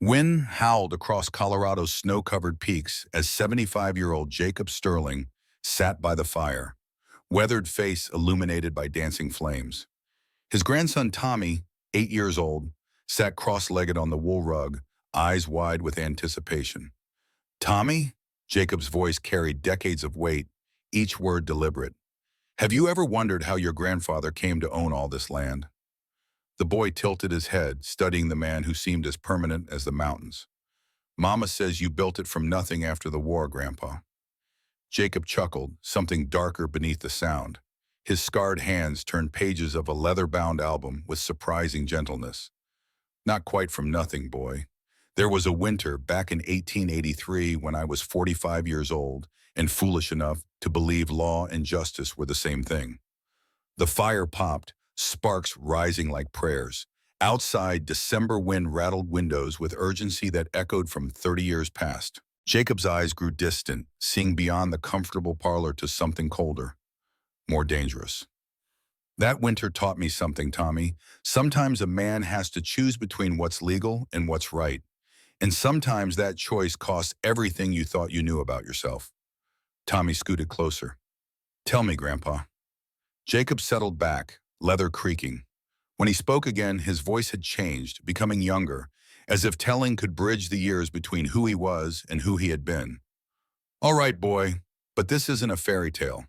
Wind howled across Colorado's snow-covered peaks as 75-year-old Jacob Sterling sat by the fire, weathered face illuminated by dancing flames. His grandson Tommy, 8 years old, sat cross-legged on the wool rug, eyes wide with anticipation. Tommy? Jacob's voice carried decades of weight, each word deliberate. Have you ever wondered how your grandfather came to own all this land? The boy tilted his head, studying the man who seemed as permanent as the mountains. Mama says you built it from nothing after the war, Grandpa. Jacob chuckled, something darker beneath the sound. His scarred hands turned pages of a leather-bound album with surprising gentleness. Not quite from nothing, boy. There was a winter back in 1883 when I was 45 years old and foolish enough to believe law and justice were the same thing. The fire popped, sparks rising like prayers. Outside, December wind rattled windows with urgency that echoed from 30 years past. Jacob's eyes grew distant, seeing beyond the comfortable parlor to something colder, more dangerous. That winter taught me something, Tommy. Sometimes a man has to choose between what's legal and what's right. And sometimes that choice costs everything you thought you knew about yourself. Tommy scooted closer. Tell me, Grandpa. Jacob settled back, leather creaking. When he spoke again, his voice had changed, becoming younger, as if telling could bridge the years between who he was and who he had been. All right, boy, but this isn't a fairy tale.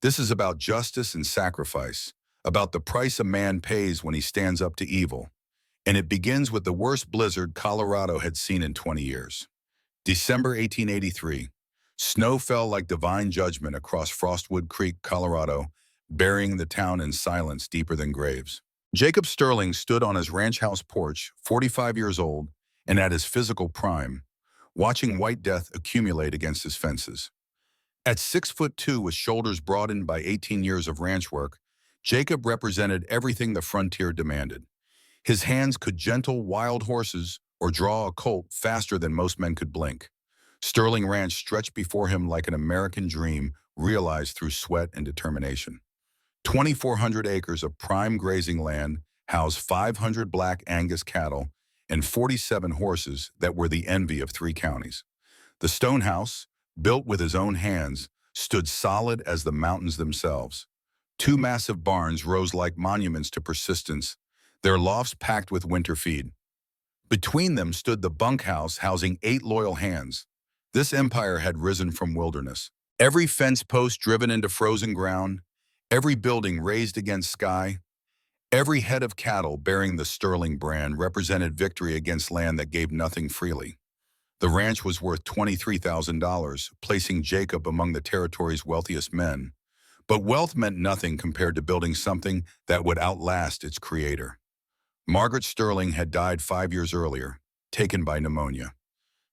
This is about justice and sacrifice, about the price a man pays when he stands up to evil. And it begins with the worst blizzard Colorado had seen in 20 years. December 1883. Snow fell like divine judgment across Frostwood Creek, Colorado, burying the town in silence deeper than graves. Jacob Sterling stood on his ranch house porch, 45 years old, and at his physical prime, watching white death accumulate against his fences. At 6'2", with shoulders broadened by 18 years of ranch work, Jacob represented everything the frontier demanded. His hands could gentle wild horses or draw a colt faster than most men could blink. Sterling Ranch stretched before him like an American dream realized through sweat and determination. 2,400 acres of prime grazing land housed 500 black Angus cattle and 47 horses that were the envy of 3 counties. The stone house, built with his own hands, stood solid as the mountains themselves. 2 massive barns rose like monuments to persistence, their lofts packed with winter feed. Between them stood the bunkhouse housing 8 loyal hands. This empire had risen from wilderness. Every fence post driven into frozen ground, every building raised against sky, every head of cattle bearing the Sterling brand represented victory against land that gave nothing freely. The ranch was worth $23,000, placing Jacob among the territory's wealthiest men. But wealth meant nothing compared to building something that would outlast its creator. Margaret Sterling had died 5 years earlier, taken by pneumonia.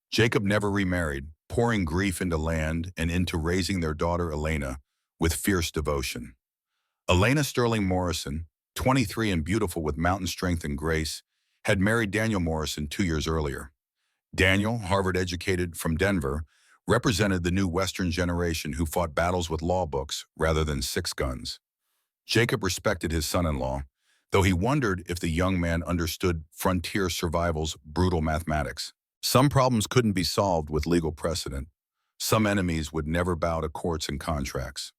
Jacob never remarried, pouring grief into land and into raising their daughter Elena with fierce devotion. Elena Sterling Morrison, 23 and beautiful with mountain strength and grace, had married Daniel Morrison 2 years earlier. Daniel, Harvard-educated from Denver, represented the new Western generation who fought battles with law books rather than 6 guns. Jacob respected his son-in-law, though he wondered if the young man understood frontier survival's brutal mathematics. Some problems couldn't be solved with legal precedent. Some enemies would never bow to courts and contracts.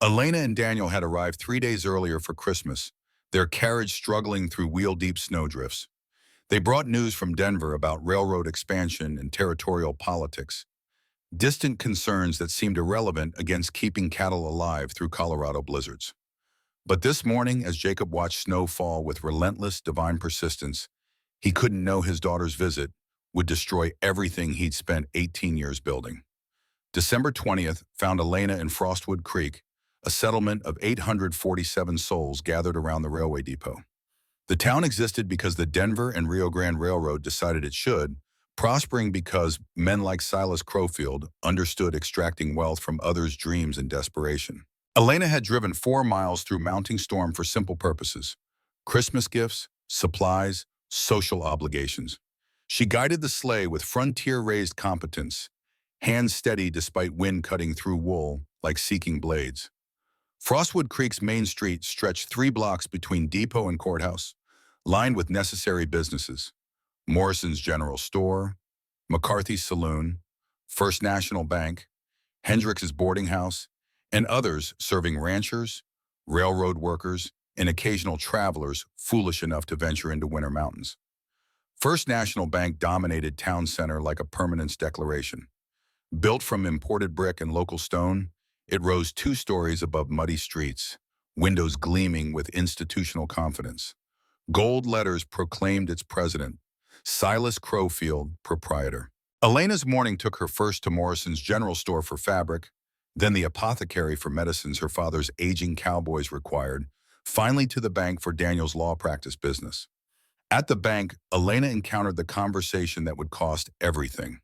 Elena and Daniel had arrived 3 days earlier for Christmas, their carriage struggling through wheel-deep snowdrifts. They brought news from Denver about railroad expansion and territorial politics, distant concerns that seemed irrelevant against keeping cattle alive through Colorado blizzards. But this morning, as Jacob watched snow fall with relentless, divine persistence, he couldn't know his daughter's visit would destroy everything he'd spent 18 years building. December 20th found Elena in Frostwood Creek, a settlement of 847 souls gathered around the railway depot. The town existed because the Denver and Rio Grande Railroad decided it should, prospering because men like Silas Crowfield understood extracting wealth from others' dreams and desperation. Elena had driven 4 miles through mounting storm for simple purposes: Christmas gifts, supplies, social obligations. She guided the sleigh with frontier-raised competence, hands steady despite wind cutting through wool like seeking blades. Frostwood Creek's main street stretched 3 blocks between depot and courthouse, lined with necessary businesses. Morrison's General Store, McCarthy's Saloon, First National Bank, Hendricks's Boarding House, and others serving ranchers, railroad workers, and occasional travelers foolish enough to venture into winter mountains. First National Bank dominated town center like a permanence declaration. Built from imported brick and local stone, it rose 2 stories above muddy streets, windows gleaming with institutional confidence. Gold letters proclaimed its president, Silas Crowfield, proprietor. Elena's morning took her first to Morrison's General Store for fabric, then the apothecary for medicines her father's aging cowboys required, finally to the bank for Daniel's law practice business. At the bank, Elena encountered the conversation that would cost everything.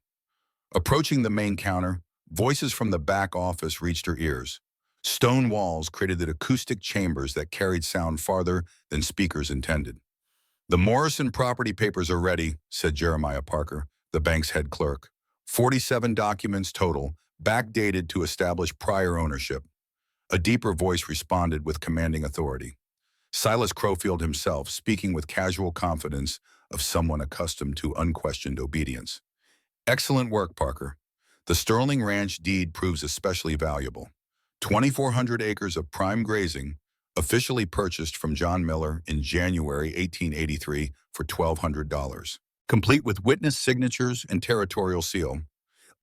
Approaching the main counter, voices from the back office reached her ears. Stone walls created acoustic chambers that carried sound farther than speakers intended. "The Morrison property papers are ready," said Jeremiah Parker, the bank's head clerk. 47 documents total, backdated to establish prior ownership. A deeper voice responded with commanding authority. Silas Crowfield himself, speaking with casual confidence of someone accustomed to unquestioned obedience. "Excellent work, Parker. The Sterling Ranch deed proves especially valuable. 2,400 acres of prime grazing, officially purchased from John Miller in January 1883 for $1,200. Complete with witness signatures and territorial seal."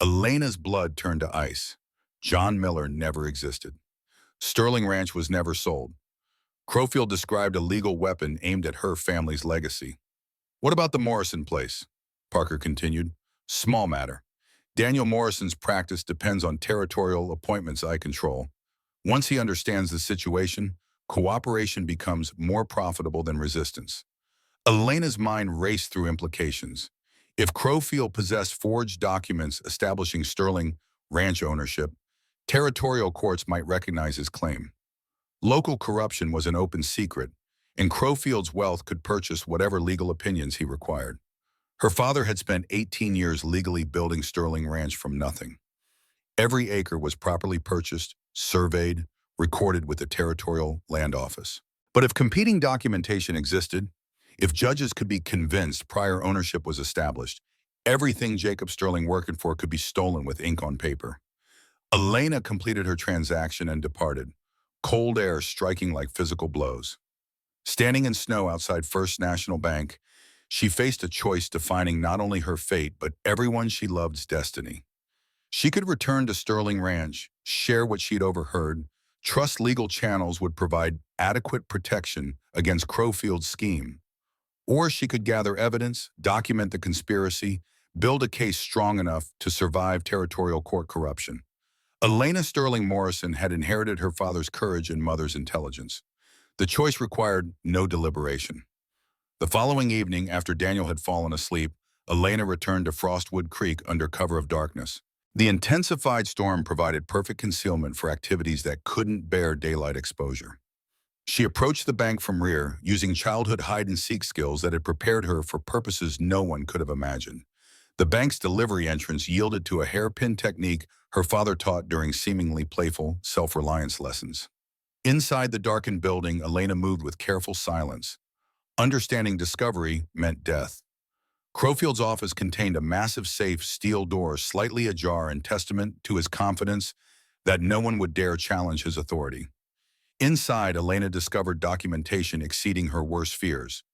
Elena's blood turned to ice. John Miller never existed. Sterling Ranch was never sold. Crowfield described a legal weapon aimed at her family's legacy. "What about the Morrison place?" Parker continued. "Small matter. Daniel Morrison's practice depends on territorial appointments I control. Once he understands the situation, cooperation becomes more profitable than resistance." Elena's mind raced through implications. If Crowfield possessed forged documents establishing Sterling Ranch ownership, territorial courts might recognize his claim. Local corruption was an open secret, and Crowfield's wealth could purchase whatever legal opinions he required. Her father had spent 18 years legally building Sterling Ranch from nothing. Every acre was properly purchased, surveyed, recorded with the Territorial Land Office. But if competing documentation existed, if judges could be convinced prior ownership was established, everything Jacob Sterling worked for could be stolen with ink on paper. Elena completed her transaction and departed, cold air striking like physical blows. Standing in snow outside First National Bank, she faced a choice defining not only her fate, but everyone she loved's destiny. She could return to Sterling Ranch, share what she'd overheard, trust legal channels would provide adequate protection against Crowfield's scheme. Or she could gather evidence, document the conspiracy, build a case strong enough to survive territorial court corruption. Elena Sterling Morrison had inherited her father's courage and mother's intelligence. The choice required no deliberation. The following evening, after Daniel had fallen asleep, Elena returned to Frostwood Creek under cover of darkness. The intensified storm provided perfect concealment for activities that couldn't bear daylight exposure. She approached the bank from rear, using childhood hide-and-seek skills that had prepared her for purposes no one could have imagined. The bank's delivery entrance yielded to a hairpin technique her father taught during seemingly playful self-reliance lessons. Inside the darkened building, Elena moved with careful silence. Understanding discovery meant death. Crowfield's office contained a massive safe steel door slightly ajar in testament to his confidence that no one would dare challenge his authority. Inside, Elena discovered documentation exceeding her worst fears.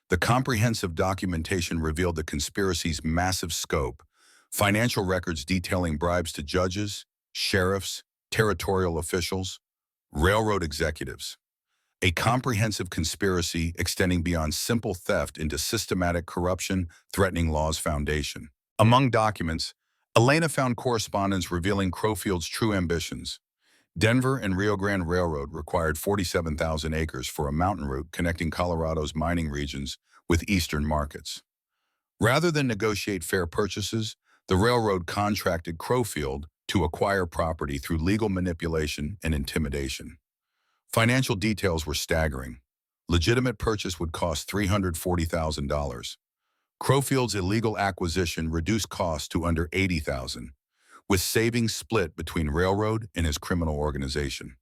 The comprehensive documentation revealed the conspiracy's massive scope, financial records detailing bribes to judges, sheriffs, territorial officials, railroad executives. A comprehensive conspiracy extending beyond simple theft into systematic corruption threatening law's foundation. Among documents, Elena found correspondence revealing Crowfield's true ambitions. Denver and Rio Grande Railroad required 47,000 acres for a mountain route connecting Colorado's mining regions with eastern markets. Rather than negotiate fair purchases, the railroad contracted Crowfield to acquire property through legal manipulation and intimidation. Financial details were staggering. Legitimate purchase would cost $340,000. Crowfield's illegal acquisition reduced costs to under $80,000, with savings split between railroad and his criminal organization.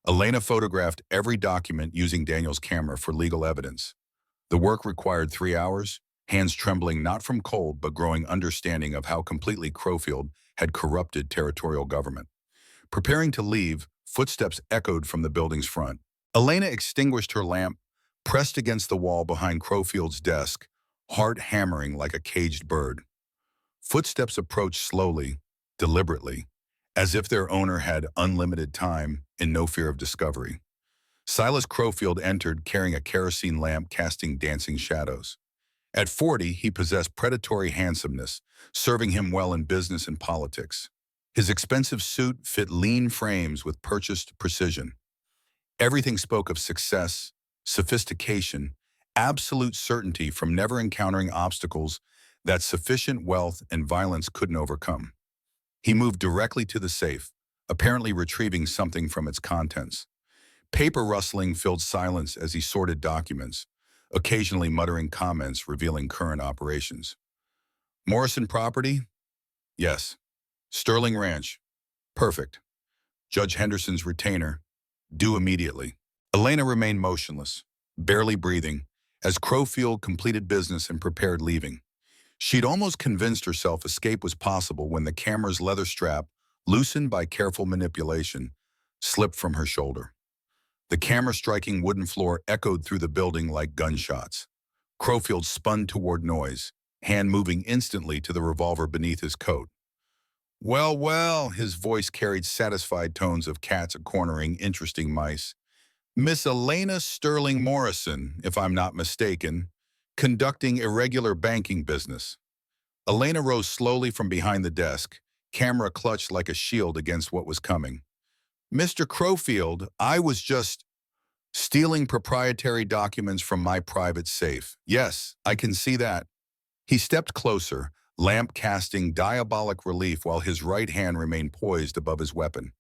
Elena photographed every document using Daniel's camera for legal evidence. The work required 3 hours, hands trembling not from cold but growing understanding of how completely Crowfield had corrupted territorial government. Preparing to leave, footsteps echoed from the building's front. Elena extinguished her lamp, pressed against the wall behind Crowfield's desk, heart hammering like a caged bird. Footsteps approached slowly, deliberately, as if their owner had unlimited time and no fear of discovery. Silas Crowfield entered carrying a kerosene lamp casting dancing shadows. At 40, he possessed predatory handsomeness, serving him well in business and politics. His expensive suit fit lean frames with purchased precision. Everything spoke of success, sophistication, absolute certainty from never encountering obstacles that sufficient wealth and violence couldn't overcome. He moved directly to the safe, apparently retrieving something from its contents. Paper rustling filled silence as he sorted documents, occasionally muttering comments revealing current operations. Morrison property? Yes. Sterling Ranch? Perfect. Judge Henderson's retainer? Due immediately. Elena remained motionless, barely breathing, as Crowfield completed business and prepared leaving. She'd almost convinced herself escape was possible when the camera's leather strap, loosened by careful manipulation, slipped from her shoulder. The camera striking wooden floor echoed through the building like gunshots. Crowfield spun toward noise, hand moving instantly to the revolver beneath his coat. Well, well, his voice carried satisfied tones of cats cornering interesting mice. Miss Elena Sterling Morrison, if I'm not mistaken, conducting irregular banking business. Elena rose slowly from behind the desk, camera clutched like a shield against what was coming. Mr. Crowfield, I was just stealing proprietary documents from my private safe. Yes, I can see that. He stepped closer, lamp casting diabolic relief while his right hand remained poised above his weapon.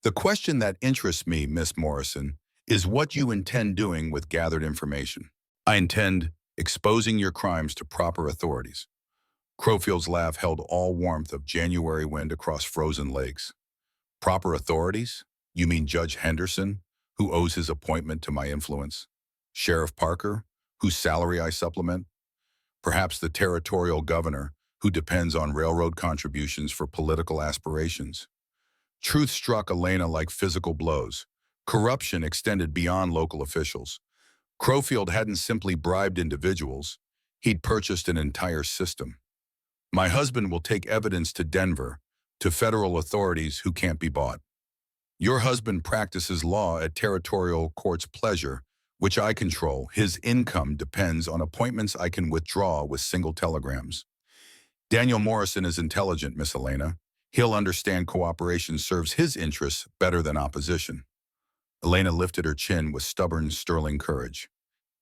The question that interests me, Miss Morrison, is what you intend doing with gathered information. I intend exposing your crimes to proper authorities. Crowfield's laugh held all warmth of January wind across frozen lakes. Proper authorities? You mean Judge Henderson, who owes his appointment to my influence? Sheriff Parker, whose salary I supplement? Perhaps the territorial governor, who depends on railroad contributions for political aspirations? Truth struck Elena like physical blows. Corruption extended beyond local officials. Crowfield hadn't simply bribed individuals. He'd purchased an entire system. My husband will take evidence to Denver, to federal authorities who can't be bought. Your husband practices law at territorial court's pleasure, which I control. His income depends on appointments I can withdraw with single telegrams. Daniel Morrison is intelligent, Miss Elena. He'll understand cooperation serves his interests better than opposition. Elena lifted her chin with stubborn, sterling courage.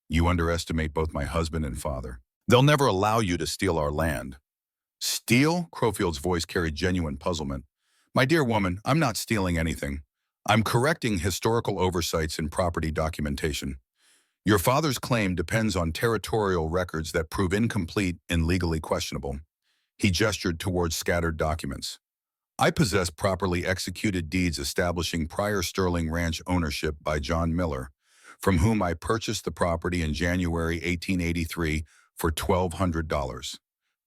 You underestimate both my husband and father. They'll never allow you to steal our land. Steal? Crowfield's voice carried genuine puzzlement. My dear woman, I'm not stealing anything. I'm correcting historical oversights in property documentation. Your father's claim depends on territorial records that prove incomplete and legally questionable. He gestured towards scattered documents. I possess properly executed deeds establishing prior Sterling Ranch ownership by John Miller, from whom I purchased the property in January 1883 for $1,200.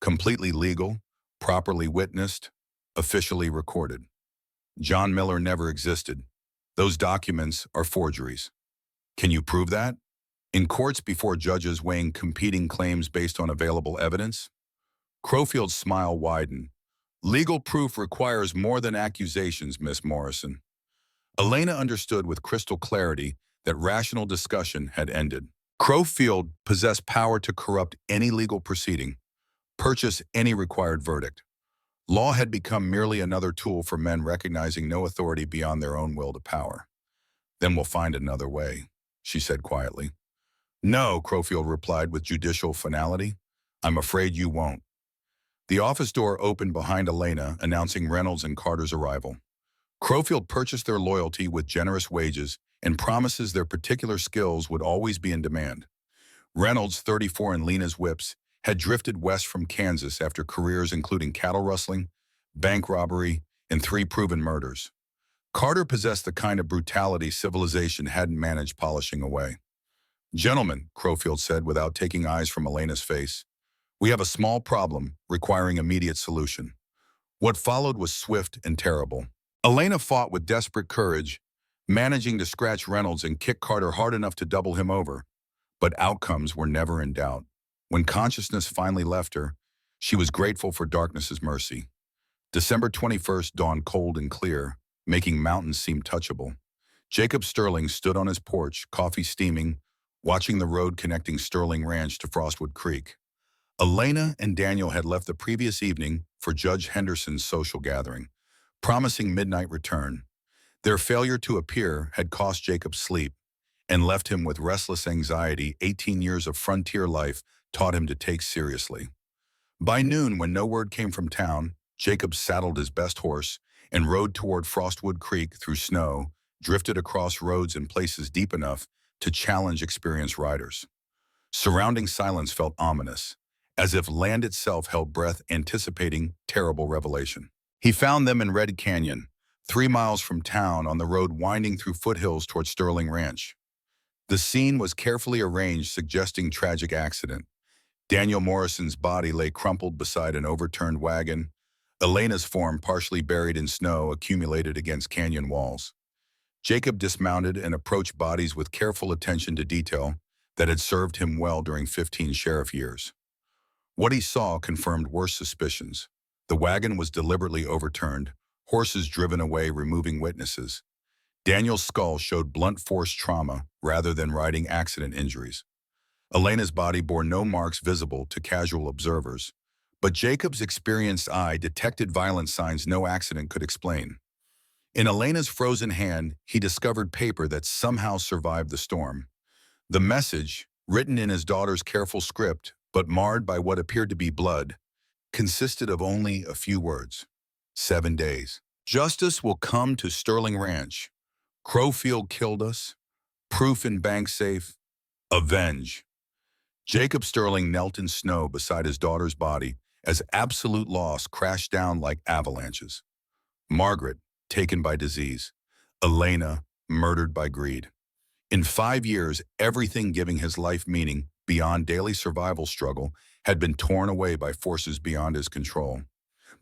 Completely legal, properly witnessed, officially recorded. John Miller never existed. Those documents are forgeries. Can you prove that? In courts before judges weighing competing claims based on available evidence? Crowfield's smile widened. Legal proof requires more than accusations, Miss Morrison. Elena understood with crystal clarity that rational discussion had ended. Crowfield possessed power to corrupt any legal proceeding, purchase any required verdict. Law had become merely another tool for men recognizing no authority beyond their own will to power. Then we'll find another way, she said quietly. No, Crowfield replied with judicial finality. I'm afraid you won't. The office door opened behind Elena, announcing Reynolds and Carter's arrival. Crowfield purchased their loyalty with generous wages and promises their particular skills would always be in demand. Reynolds, 34 and lean as whips, had drifted west from Kansas after careers including cattle rustling, bank robbery, and 3 proven murders. Carter possessed the kind of brutality civilization hadn't managed polishing away. Gentlemen, Crowfield said without taking eyes from Elena's face, We have a small problem requiring immediate solution. What followed was swift and terrible. Elena fought with desperate courage, managing to scratch Reynolds and kick Carter hard enough to double him over. But outcomes were never in doubt. When consciousness finally left her, she was grateful for darkness's mercy. December 21st dawned cold and clear, making mountains seem touchable. Jacob Sterling stood on his porch, coffee steaming, watching the road connecting Sterling Ranch to Frostwood Creek. Elena and Daniel had left the previous evening for Judge Henderson's social gathering, promising midnight return. Their failure to appear had cost Jacob sleep and left him with restless anxiety 18 years of frontier life taught him to take seriously. By noon, when no word came from town, Jacob saddled his best horse and rode toward Frostwood Creek through snow, drifted across roads in places deep enough to challenge experienced riders. Surrounding silence felt ominous, as if land itself held breath anticipating terrible revelation. He found them in Red Canyon, 3 miles from town on the road winding through foothills toward Sterling Ranch. The scene was carefully arranged, suggesting tragic accident. Daniel Morrison's body lay crumpled beside an overturned wagon. Elena's form, partially buried in snow, accumulated against canyon walls. Jacob dismounted and approached bodies with careful attention to detail that had served him well during 15 sheriff years. What he saw confirmed worse suspicions. The wagon was deliberately overturned, horses driven away, removing witnesses. Daniel's skull showed blunt force trauma rather than riding accident injuries. Elena's body bore no marks visible to casual observers, but Jacob's experienced eye detected violent signs no accident could explain. In Elena's frozen hand, he discovered paper that somehow survived the storm. The message, written in his daughter's careful script, but marred by what appeared to be blood, consisted of only a few words. 7 days. Justice will come to Sterling Ranch. Crowfield killed us. Proof in bank safe. Avenge. Jacob Sterling knelt in snow beside his daughter's body as absolute loss crashed down like avalanches. Margaret, taken by disease. Elena, murdered by greed. In 5 years, everything giving his life meaning beyond daily survival struggle had been torn away by forces beyond his control.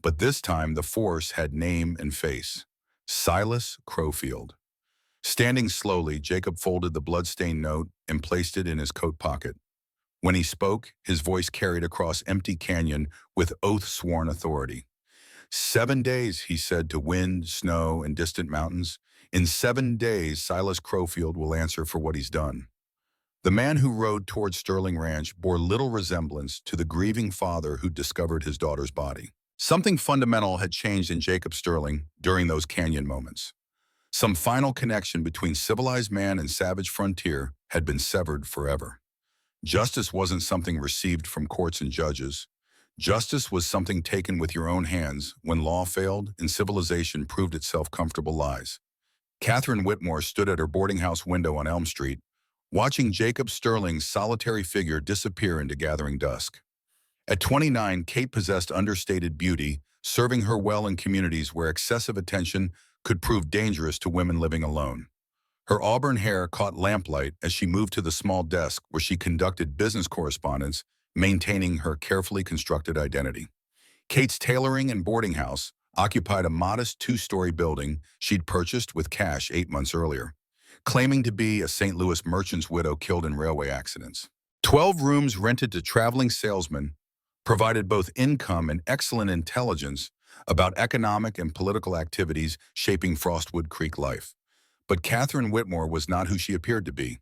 But this time, the force had name and face. Silas Crowfield. Standing slowly, Jacob folded the blood-stained note and placed it in his coat pocket. When he spoke, his voice carried across empty canyon with oath-sworn authority. 7 days, he said to wind, snow, and distant mountains. In 7 days, Silas Crowfield will answer for what he's done. The man who rode toward Sterling Ranch bore little resemblance to the grieving father who discovered his daughter's body. Something fundamental had changed in Jacob Sterling during those canyon moments. Some final connection between civilized man and savage frontier had been severed forever. Justice wasn't something received from courts and judges. Justice was something taken with your own hands when law failed and civilization proved itself comfortable lies. Catherine Whitmore stood at her boarding house window on Elm Street, watching Jacob Sterling's solitary figure disappear into gathering dusk. At 29, Kate possessed understated beauty, serving her well in communities where excessive attention could prove dangerous to women living alone. Her auburn hair caught lamplight as she moved to the small desk where she conducted business correspondence, maintaining her carefully constructed identity. Kate's tailoring and boarding house occupied a modest 2-story building she'd purchased with cash 8 months earlier, claiming to be a St. Louis merchant's widow killed in railway accidents. 12 rooms rented to traveling salesmen provided both income and excellent intelligence about economic and political activities shaping Frostwood Creek life. But Catherine Whitmore was not who she appeared to be.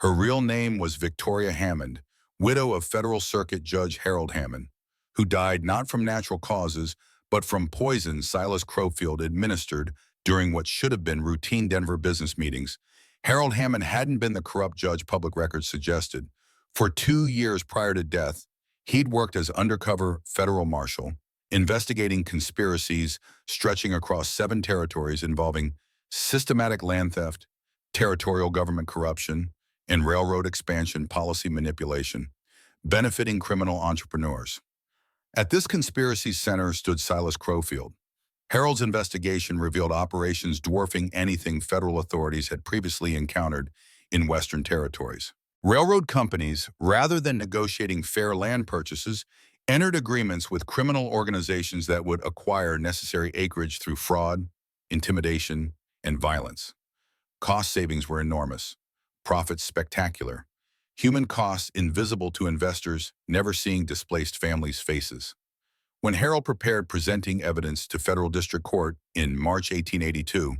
Her real name was Victoria Hammond, widow of Federal Circuit Judge Harold Hammond, who died not from natural causes, but from poison Silas Crowfield administered during what should have been routine Denver business meetings. Harold Hammond hadn't been the corrupt judge public records suggested. For 2 years prior to death, he'd worked as undercover federal marshal, investigating conspiracies stretching across 7 territories involving systematic land theft, territorial government corruption, and railroad expansion policy manipulation, benefiting criminal entrepreneurs. At this conspiracy's center stood Silas Crowfield. Harold's investigation revealed operations dwarfing anything federal authorities had previously encountered in Western territories. Railroad companies, rather than negotiating fair land purchases, entered agreements with criminal organizations that would acquire necessary acreage through fraud, intimidation, and violence. Cost savings were enormous, profits spectacular, human costs invisible to investors never seeing displaced families' faces. When Harold prepared presenting evidence to federal district court in March 1882,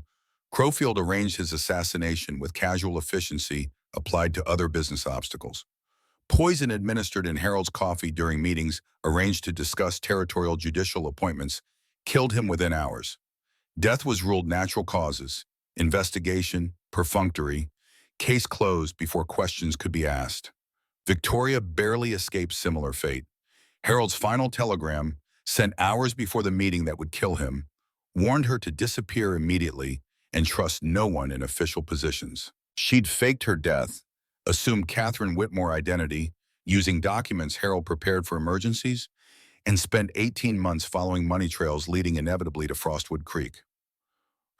Crowfield arranged his assassination with casual efficiency applied to other business obstacles. Poison administered in Harold's coffee during meetings arranged to discuss territorial judicial appointments killed him within hours. Death was ruled natural causes, investigation perfunctory, case closed before questions could be asked. Victoria barely escaped similar fate. Harold's final telegram, sent hours before the meeting that would kill him, warned her to disappear immediately and trust no one in official positions. She'd faked her death, assumed Catherine Whitmore identity, using documents Harold prepared for emergencies, and spent 18 months following money trails leading inevitably to Frostwood Creek.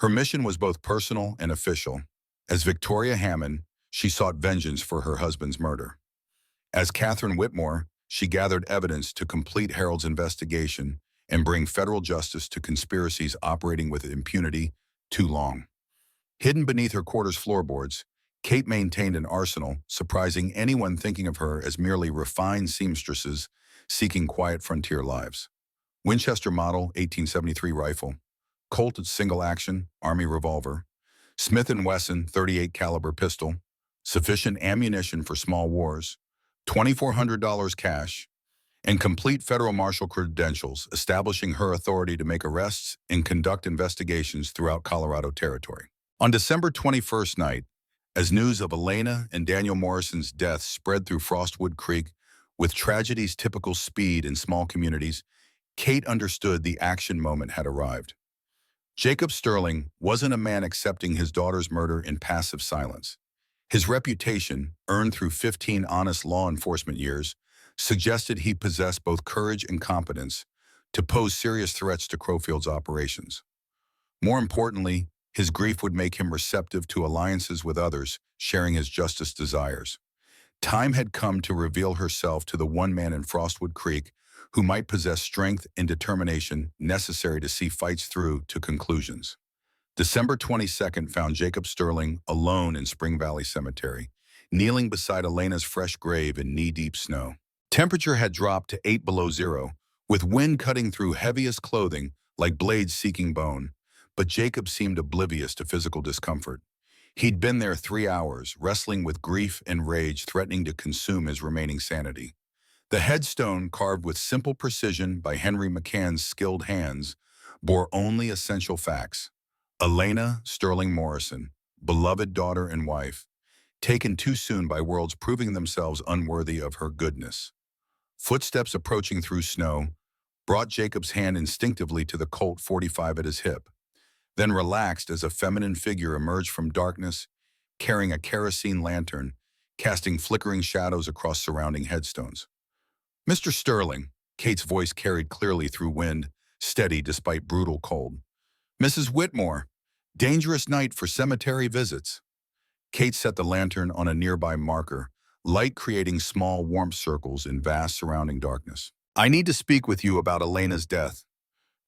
Her mission was both personal and official. As Victoria Hammond, she sought vengeance for her husband's murder. As Catherine Whitmore, she gathered evidence to complete Harold's investigation and bring federal justice to conspiracies operating with impunity too long. Hidden beneath her quarters floorboards, Kate maintained an arsenal, surprising anyone thinking of her as merely refined seamstresses seeking quiet frontier lives. Winchester Model 1873 rifle, Colt single-action Army revolver, Smith & Wesson 38 caliber pistol, sufficient ammunition for small wars, $2,400 cash, and complete federal marshal credentials establishing her authority to make arrests and conduct investigations throughout Colorado territory. On December 21st night, as news of Elena and Daniel Morrison's deaths spread through Frostwood Creek with tragedy's typical speed in small communities, Kate understood the action moment had arrived. Jacob Sterling wasn't a man accepting his daughter's murder in passive silence. His reputation, earned through 15 honest law enforcement years, suggested he possessed both courage and competence to pose serious threats to Crowfield's operations. More importantly, his grief would make him receptive to alliances with others, sharing his justice desires. Time had come to reveal herself to the one man in Frostwood Creek who might possess strength and determination necessary to see fights through to conclusions. December 22nd found Jacob Sterling alone in Spring Valley Cemetery, kneeling beside Elena's fresh grave in knee-deep snow. Temperature had dropped to 8 below zero, with wind cutting through heaviest clothing like blades seeking bone, but Jacob seemed oblivious to physical discomfort. He'd been there 3 hours, wrestling with grief and rage threatening to consume his remaining sanity. The headstone, carved with simple precision by Henry McCann's skilled hands, bore only essential facts. Elena Sterling Morrison, beloved daughter and wife, taken too soon by worlds proving themselves unworthy of her goodness. Footsteps approaching through snow brought Jacob's hand instinctively to the Colt 45 at his hip, then relaxed as a feminine figure emerged from darkness, carrying a kerosene lantern, casting flickering shadows across surrounding headstones. "Mr. Sterling," Kate's voice carried clearly through wind, steady despite brutal cold. "Mrs. Whitmore, dangerous night for cemetery visits." Kate set the lantern on a nearby marker, light creating small warmth circles in vast surrounding darkness. "I need to speak with you about Elena's death."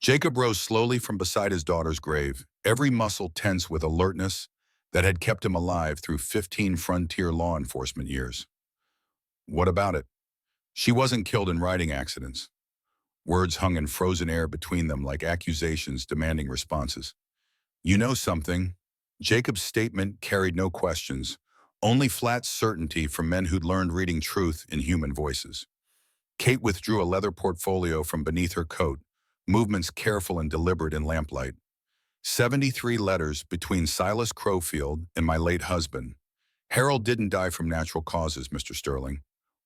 Jacob rose slowly from beside his daughter's grave, every muscle tense with alertness that had kept him alive through 15 frontier law enforcement years. "What about it?" "She wasn't killed in riding accidents." Words hung in frozen air between them like accusations demanding responses. "You know something." Jacob's statement carried no questions, only flat certainty from men who'd learned reading truth in human voices. Kate withdrew a leather portfolio from beneath her coat, movements careful and deliberate in lamplight. 73 letters between Silas Crowfield and my late husband. Harold didn't die from natural causes, Mr. Sterling.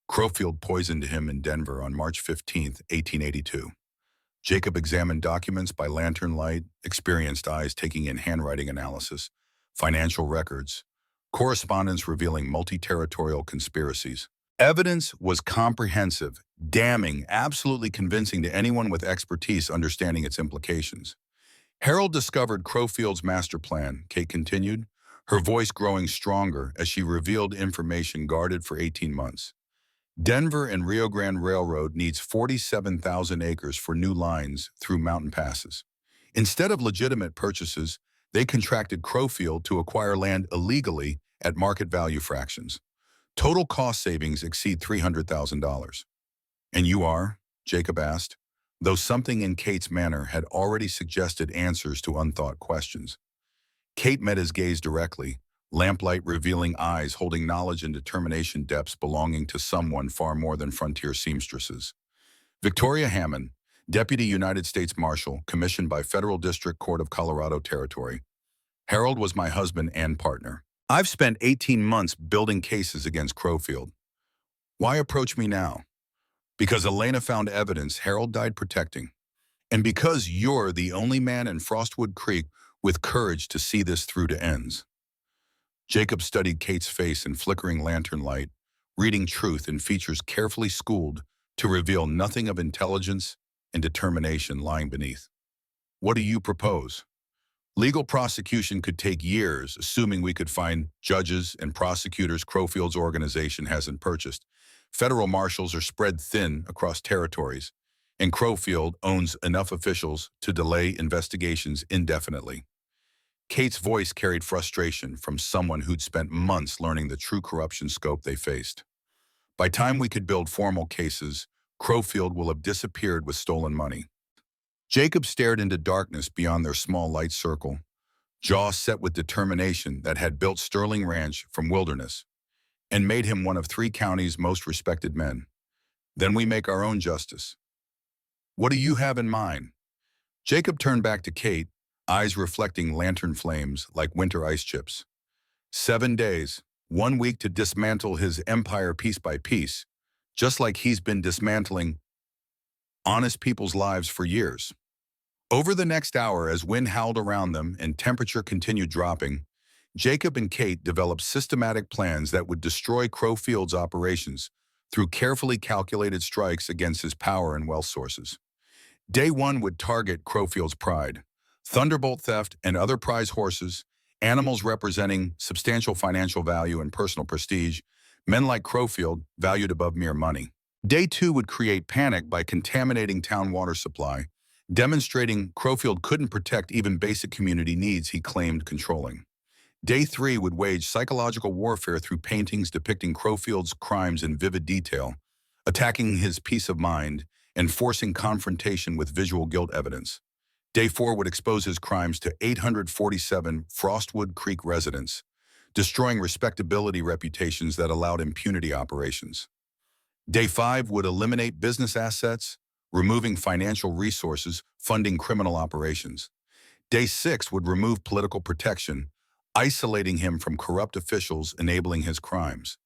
Crowfield poisoned him in Denver on March 15, 1882. Jacob examined documents by lantern light, experienced eyes taking in handwriting analysis, financial records, correspondence revealing multi-territorial conspiracies. Evidence was comprehensive, damning, absolutely convincing to anyone with expertise understanding its implications. Harold discovered Crowfield's master plan, Kate continued, her voice growing stronger as she revealed information guarded for 18 months. Denver and Rio Grande Railroad needs 47,000 acres for new lines through mountain passes. Instead of legitimate purchases, they contracted Crowfield to acquire land illegally at market value fractions. Total cost savings exceed $300,000. And you are? Jacob asked, though something in Kate's manner had already suggested answers to unthought questions. Kate met his gaze directly, lamplight revealing eyes holding knowledge and determination depths belonging to someone far more than frontier seamstresses. Victoria Hammond, Deputy United States Marshal, commissioned by Federal District Court of Colorado Territory. Harold was my husband and partner. I've spent 18 months building cases against Crowfield. Why approach me now? Because Elena found evidence Harold died protecting. And because you're the only man in Frostwood Creek with courage to see this through to ends. Jacob studied Kate's face in flickering lantern light, reading truth in features carefully schooled to reveal nothing of intelligence and determination lying beneath. What do you propose? Legal prosecution could take years, assuming we could find judges and prosecutors Crowfield's organization hasn't purchased. Federal marshals are spread thin across territories, and Crowfield owns enough officials to delay investigations indefinitely. Kate's voice carried frustration from someone who'd spent months learning the true corruption scope they faced. By time we could build formal cases, Crowfield will have disappeared with stolen money. Jacob stared into darkness beyond their small light circle, jaw set with determination that had built Sterling Ranch from wilderness and made him one of 3 counties' most respected men. Then we make our own justice. What do you have in mind? Jacob turned back to Kate, eyes reflecting lantern flames like winter ice chips. 7 days, 1 week to dismantle his empire piece by piece, just like he's been dismantling honest people's lives for years. Over the next hour, as wind howled around them and temperature continued dropping, Jacob and Kate developed systematic plans that would destroy Crowfield's operations through carefully calculated strikes against his power and wealth sources. Day 1 would target Crowfield's pride, Thunderbolt theft and other prize horses, animals representing substantial financial value and personal prestige, men like Crowfield valued above mere money. Day 2 would create panic by contaminating town water supply, demonstrating Crowfield couldn't protect even basic community needs he claimed controlling. Day 3 would wage psychological warfare through paintings depicting Crowfield's crimes in vivid detail, attacking his peace of mind and forcing confrontation with visual guilt evidence. Day 4 would expose his crimes to 847 Frostwood Creek residents, destroying respectability reputations that allowed impunity operations. Day 5 would eliminate business assets, removing financial resources, funding criminal operations. Day 6 would remove political protection, isolating him from corrupt officials enabling his crimes.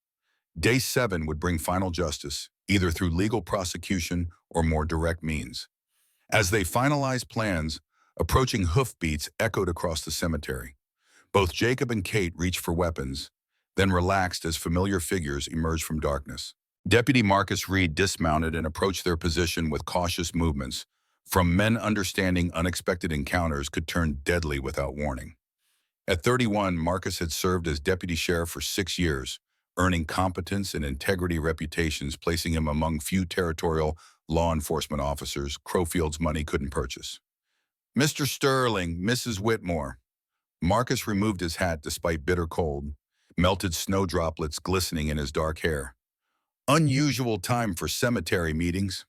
Day 7 would bring final justice, either through legal prosecution or more direct means. As they finalized plans, approaching hoofbeats echoed across the cemetery. Both Jacob and Kate reached for weapons, then relaxed as familiar figures emerged from darkness. Deputy Marcus Reed dismounted and approached their position with cautious movements, from men understanding unexpected encounters could turn deadly without warning. At 31, Marcus had served as deputy sheriff for 6 years, earning competence and integrity reputations, placing him among few territorial law enforcement officers Crowfield's money couldn't purchase. Mr. Sterling, Mrs. Whitmore. Marcus removed his hat despite bitter cold, melted snow droplets glistening in his dark hair. Unusual time for cemetery meetings.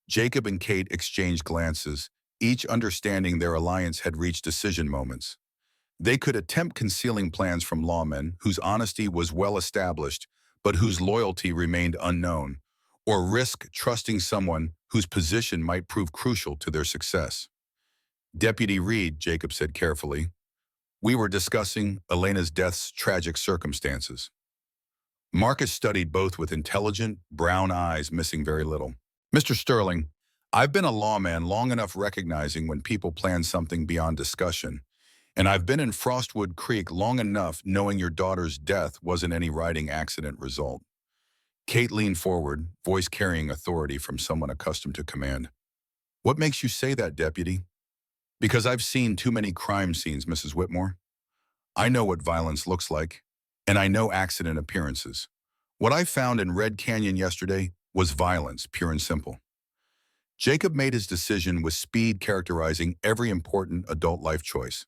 Jacob and Kate exchanged glances, each understanding their alliance had reached decision moments. They could attempt concealing plans from lawmen whose honesty was well established, but whose loyalty remained unknown, or risk trusting someone whose position might prove crucial to their success. Deputy Reed, Jacob said carefully, we were discussing Elena's death's tragic circumstances. Marcus studied both with intelligent, brown eyes, missing very little. Mr. Sterling, I've been a lawman long enough recognizing when people plan something beyond discussion, and I've been in Frostwood Creek long enough knowing your daughter's death wasn't any riding accident result. Kate leaned forward, voice carrying authority from someone accustomed to command. What makes you say that, Deputy? Because I've seen too many crime scenes, Mrs. Whitmore. I know what violence looks like, and I know accident appearances. What I found in Red Canyon yesterday was violence, pure and simple. Jacob made his decision with speed, characterizing every important adult life choice.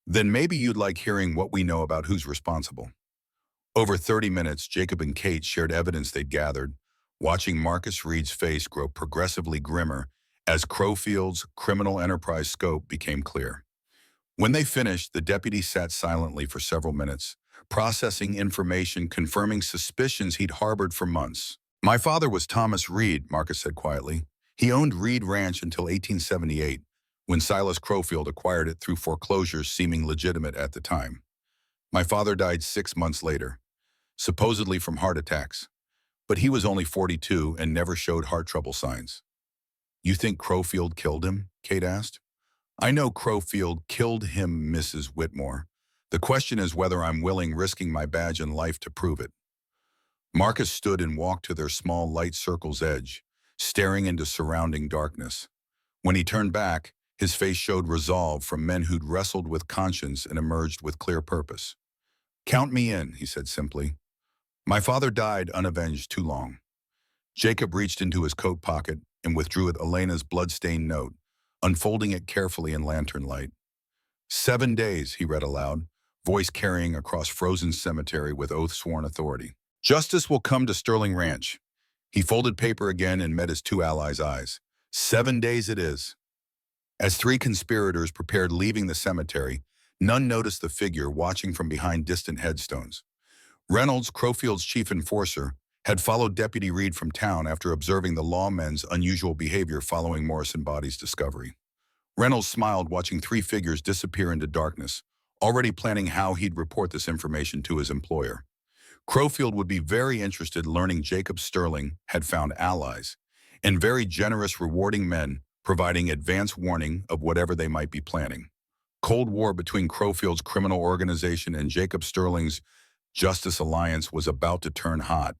Then maybe you'd like hearing what we know about who's responsible. Over 30 minutes, Jacob and Kate shared evidence they'd gathered, watching Marcus Reed's face grow progressively grimmer as Crowfield's criminal enterprise scope became clear. When they finished, the deputy sat silently for several minutes, processing information confirming suspicions he'd harbored for months. My father was Thomas Reed, Marcus said quietly. He owned Reed Ranch until 1878, when Silas Crowfield acquired it through foreclosures seeming legitimate at the time. My father died 6 months later, supposedly from heart attacks, but he was only 42 and never showed heart trouble signs. You think Crowfield killed him? Kate asked. I know Crowfield killed him, Mrs. Whitmore. The question is whether I'm willing risking my badge and life to prove it. Marcus stood and walked to their small light circle's edge, staring into surrounding darkness. When he turned back, his face showed resolve from men who'd wrestled with conscience and emerged with clear purpose. Count me in, he said simply. My father died unavenged too long. Jacob reached into his coat pocket and withdrew it Elena's blood-stained note, unfolding it carefully in lantern light. 7 days, he read aloud, voice carrying across frozen cemetery with oath-sworn authority. Justice will come to Sterling Ranch. He folded paper again and met his two allies' eyes. 7 days it is. As three conspirators prepared leaving the cemetery, none noticed the figure watching from behind distant headstones. Reynolds, Crowfield's chief enforcer, had followed Deputy Reed from town after observing the lawmen's unusual behavior following Morrison Body's discovery. Reynolds smiled watching three figures disappear into darkness, already planning how he'd report this information to his employer. Crowfield would be very interested learning Jacob Sterling had found allies, and very generous, rewarding men providing advance warning of whatever they might be planning. Cold War between Crowfield's criminal organization and Jacob Sterling's Justice Alliance was about to turn hot,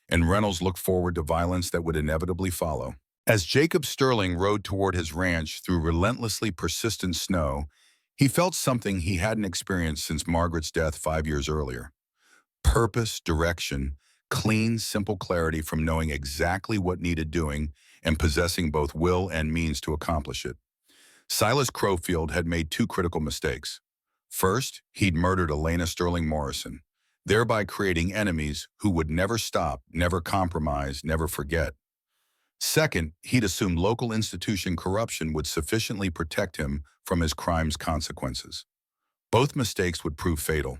and Reynolds looked forward to violence that would inevitably follow. As Jacob Sterling rode toward his ranch through relentlessly persistent snow, he felt something he hadn't experienced since Margaret's death 5 years earlier. Purpose, direction, clean, simple clarity from knowing exactly what needed doing and possessing both will and means to accomplish it. Silas Crowfield had made two critical mistakes. First, he'd murdered Elena Sterling Morrison, thereby creating enemies who would never stop, never compromise, never forget. Second, he'd assumed local institution corruption would sufficiently protect him from his crime's consequences. Both mistakes would prove fatal.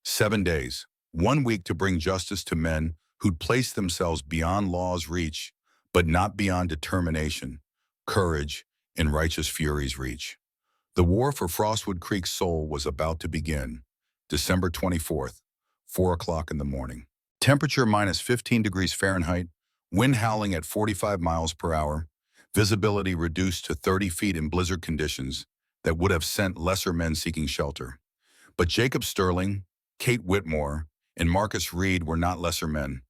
7 days, 1 week to bring justice to men who'd placed themselves beyond law's reach, but not beyond determination, courage, and righteous fury's reach. The war for Frostwood Creek's soul was about to begin. December 24th, 4 o'clock in the morning. Temperature minus 15 degrees Fahrenheit, wind howling at 45 miles per hour, visibility reduced to 30 feet in blizzard conditions that would have sent lesser men seeking shelter. But Jacob Sterling, Kate Whitmore, and Marcus Reed were not lesser men.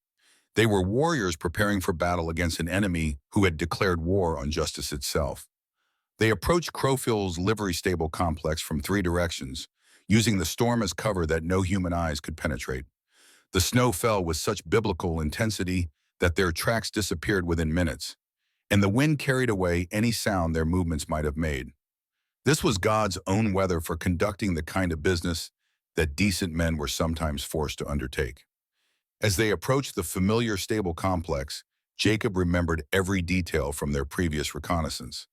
They were warriors preparing for battle against an enemy who had declared war on justice itself. They approached Crowfield's livery stable complex from 3 directions, using the storm as cover that no human eyes could penetrate. The snow fell with such biblical intensity that their tracks disappeared within minutes, and the wind carried away any sound their movements might have made. This was God's own weather for conducting the kind of business that decent men were sometimes forced to undertake. As they approached the familiar stable complex, Jacob remembered every detail from their previous reconnaissance.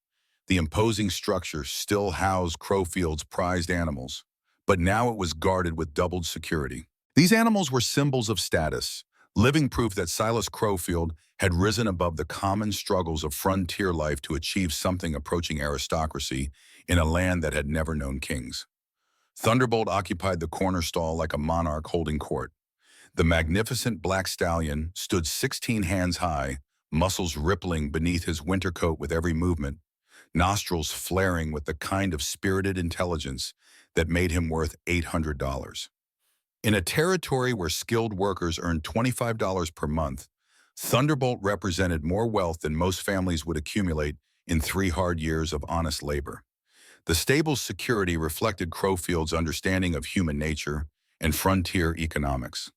The imposing structure still housed Crowfield's prized animals, but now it was guarded with doubled security. These animals were symbols of status, living proof that Silas Crowfield had risen above the common struggles of frontier life to achieve something approaching aristocracy in a land that had never known kings. Thunderbolt occupied the corner stall like a monarch holding court. The magnificent black stallion stood 16 hands high, muscles rippling beneath his winter coat with every movement, nostrils flaring with the kind of spirited intelligence that made him worth $800. In a territory where skilled workers earned $25 per month, Thunderbolt represented more wealth than most families would accumulate in 3 hard years of honest labor. The stable's security reflected Crowfield's understanding of human nature and frontier economics.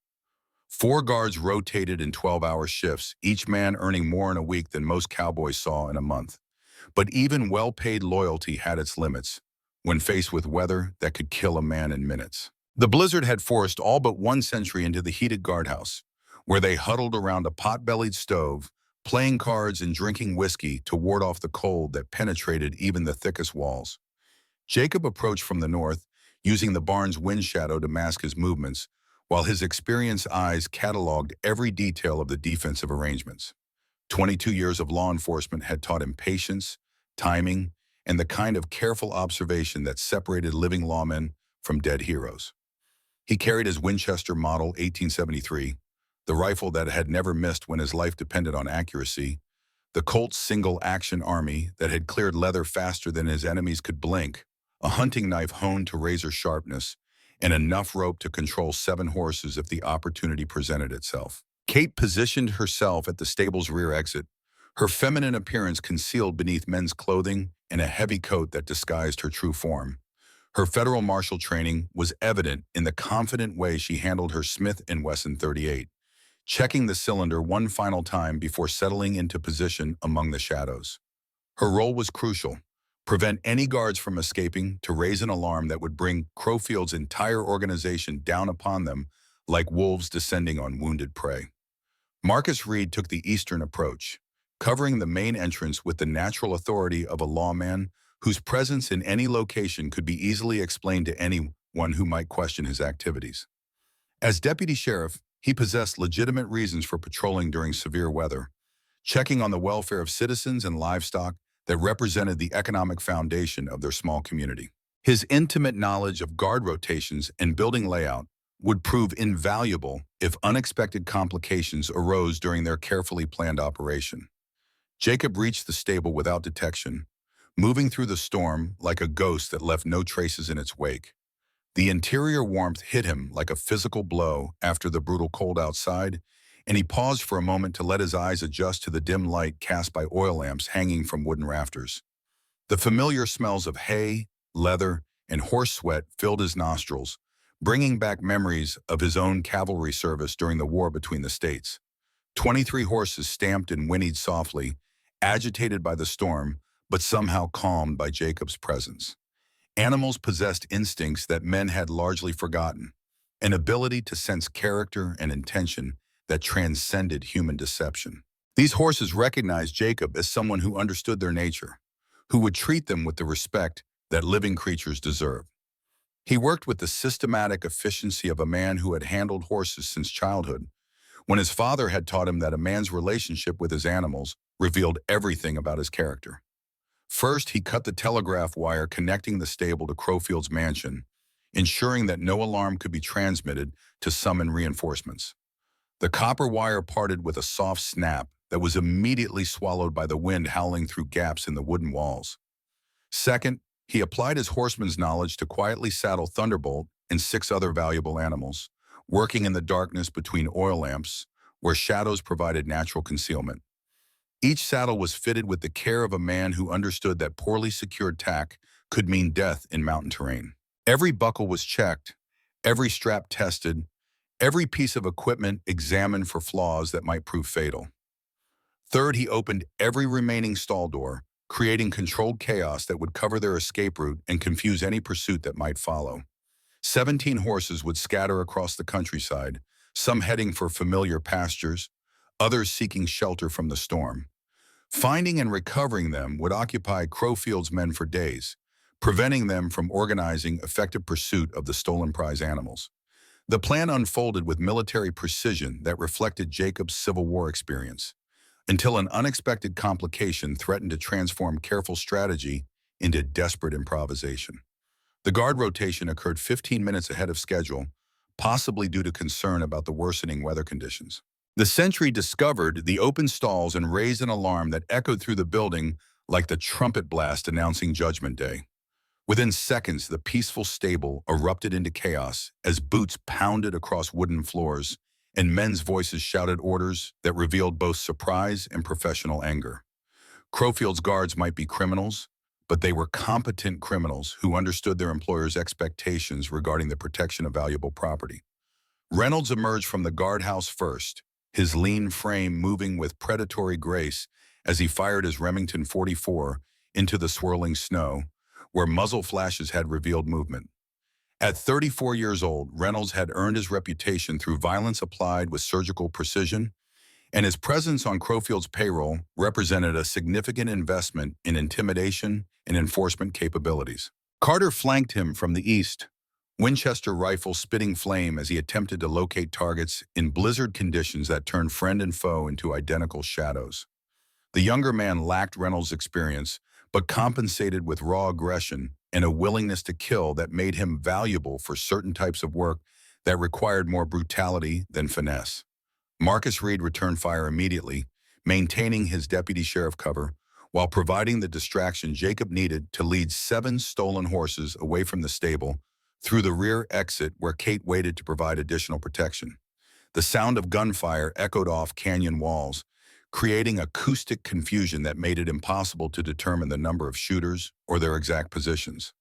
4 guards rotated in 12-hour shifts, each man earning more in a week than most cowboys saw in a month. But even well-paid loyalty had its limits when faced with weather that could kill a man in minutes. The blizzard had forced all but one sentry into the heated guardhouse, where they huddled around a pot-bellied stove, playing cards and drinking whiskey to ward off the cold that penetrated even the thickest walls. Jacob approached from the north, using the barn's wind shadow to mask his movements, while his experienced eyes cataloged every detail of the defensive arrangements. 22 years of law enforcement had taught him patience, timing, and the kind of careful observation that separated living lawmen from dead heroes. He carried his Winchester Model 1873, the rifle that had never missed when his life depended on accuracy, the Colt's single-action army that had cleared leather faster than his enemies could blink, a hunting knife honed to razor sharpness, and enough rope to control 7 horses if the opportunity presented itself. Kate positioned herself at the stable's rear exit, her feminine appearance concealed beneath men's clothing and a heavy coat that disguised her true form. Her federal marshal training was evident in the confident way she handled her Smith & Wesson .38, checking the cylinder one final time before settling into position among the shadows. Her role was crucial: prevent any guards from escaping, to raise an alarm that would bring Crowfield's entire organization down upon them like wolves descending on wounded prey. Marcus Reed took the eastern approach, covering the main entrance with the natural authority of a lawman whose presence in any location could be easily explained to anyone who might question his activities. As deputy sheriff, he possessed legitimate reasons for patrolling during severe weather, checking on the welfare of citizens and livestock that represented the economic foundation of their small community. His intimate knowledge of guard rotations and building layout would prove invaluable if unexpected complications arose during their carefully planned operation. Jacob reached the stable without detection, moving through the storm like a ghost that left no traces in its wake. The interior warmth hit him like a physical blow after the brutal cold outside, and he paused for a moment to let his eyes adjust to the dim light cast by oil lamps hanging from wooden rafters. The familiar smells of hay, leather, and horse sweat filled his nostrils, bringing back memories of his own cavalry service during the war between the states. 23 horses stamped and whinnied softly, agitated by the storm, but somehow calmed by Jacob's presence. Animals possessed instincts that men had largely forgotten, an ability to sense character and intention that transcended human deception. These horses recognized Jacob as someone who understood their nature, who would treat them with the respect that living creatures deserve. He worked with the systematic efficiency of a man who had handled horses since childhood, when his father had taught him that a man's relationship with his animals revealed everything about his character. First, he cut the telegraph wire connecting the stable to Crowfield's mansion, ensuring that no alarm could be transmitted to summon reinforcements. The copper wire parted with a soft snap that was immediately swallowed by the wind howling through gaps in the wooden walls. Second, he applied his horseman's knowledge to quietly saddle Thunderbolt and 6 other valuable animals, working in the darkness between oil lamps, where shadows provided natural concealment. Each saddle was fitted with the care of a man who understood that poorly secured tack could mean death in mountain terrain. Every buckle was checked, every strap tested, every piece of equipment examined for flaws that might prove fatal. Third, he opened every remaining stall door, creating controlled chaos that would cover their escape route and confuse any pursuit that might follow. 17 horses would scatter across the countryside, some heading for familiar pastures, others seeking shelter from the storm. Finding and recovering them would occupy Crowfield's men for days, preventing them from organizing effective pursuit of the stolen prize animals. The plan unfolded with military precision that reflected Jacob's Civil War experience, until an unexpected complication threatened to transform careful strategy into desperate improvisation. The guard rotation occurred 15 minutes ahead of schedule, possibly due to concern about the worsening weather conditions. The sentry discovered the open stalls and raised an alarm that echoed through the building like the trumpet blast announcing Judgment Day. Within seconds, the peaceful stable erupted into chaos as boots pounded across wooden floors and men's voices shouted orders that revealed both surprise and professional anger. Crowfield's guards might be criminals, but they were competent criminals who understood their employer's expectations regarding the protection of valuable property. Reynolds emerged from the guardhouse first, his lean frame moving with predatory grace as he fired his Remington 44 into the swirling snow, where muzzle flashes had revealed movement. At 34 years old, Reynolds had earned his reputation through violence applied with surgical precision, and his presence on Crowfield's payroll represented a significant investment in intimidation and enforcement capabilities. Carter flanked him from the east, Winchester rifle spitting flame as he attempted to locate targets in blizzard conditions that turned friend and foe into identical shadows. The younger man lacked Reynolds' experience, but compensated with raw aggression and a willingness to kill that made him valuable for certain types of work that required more brutality than finesse. Marcus Reed returned fire immediately, maintaining his deputy sheriff cover, while providing the distraction Jacob needed to lead 7 stolen horses away from the stable through the rear exit where Kate waited to provide additional protection. The sound of gunfire echoed off canyon walls, creating acoustic confusion that made it impossible to determine the number of shooters or their exact positions.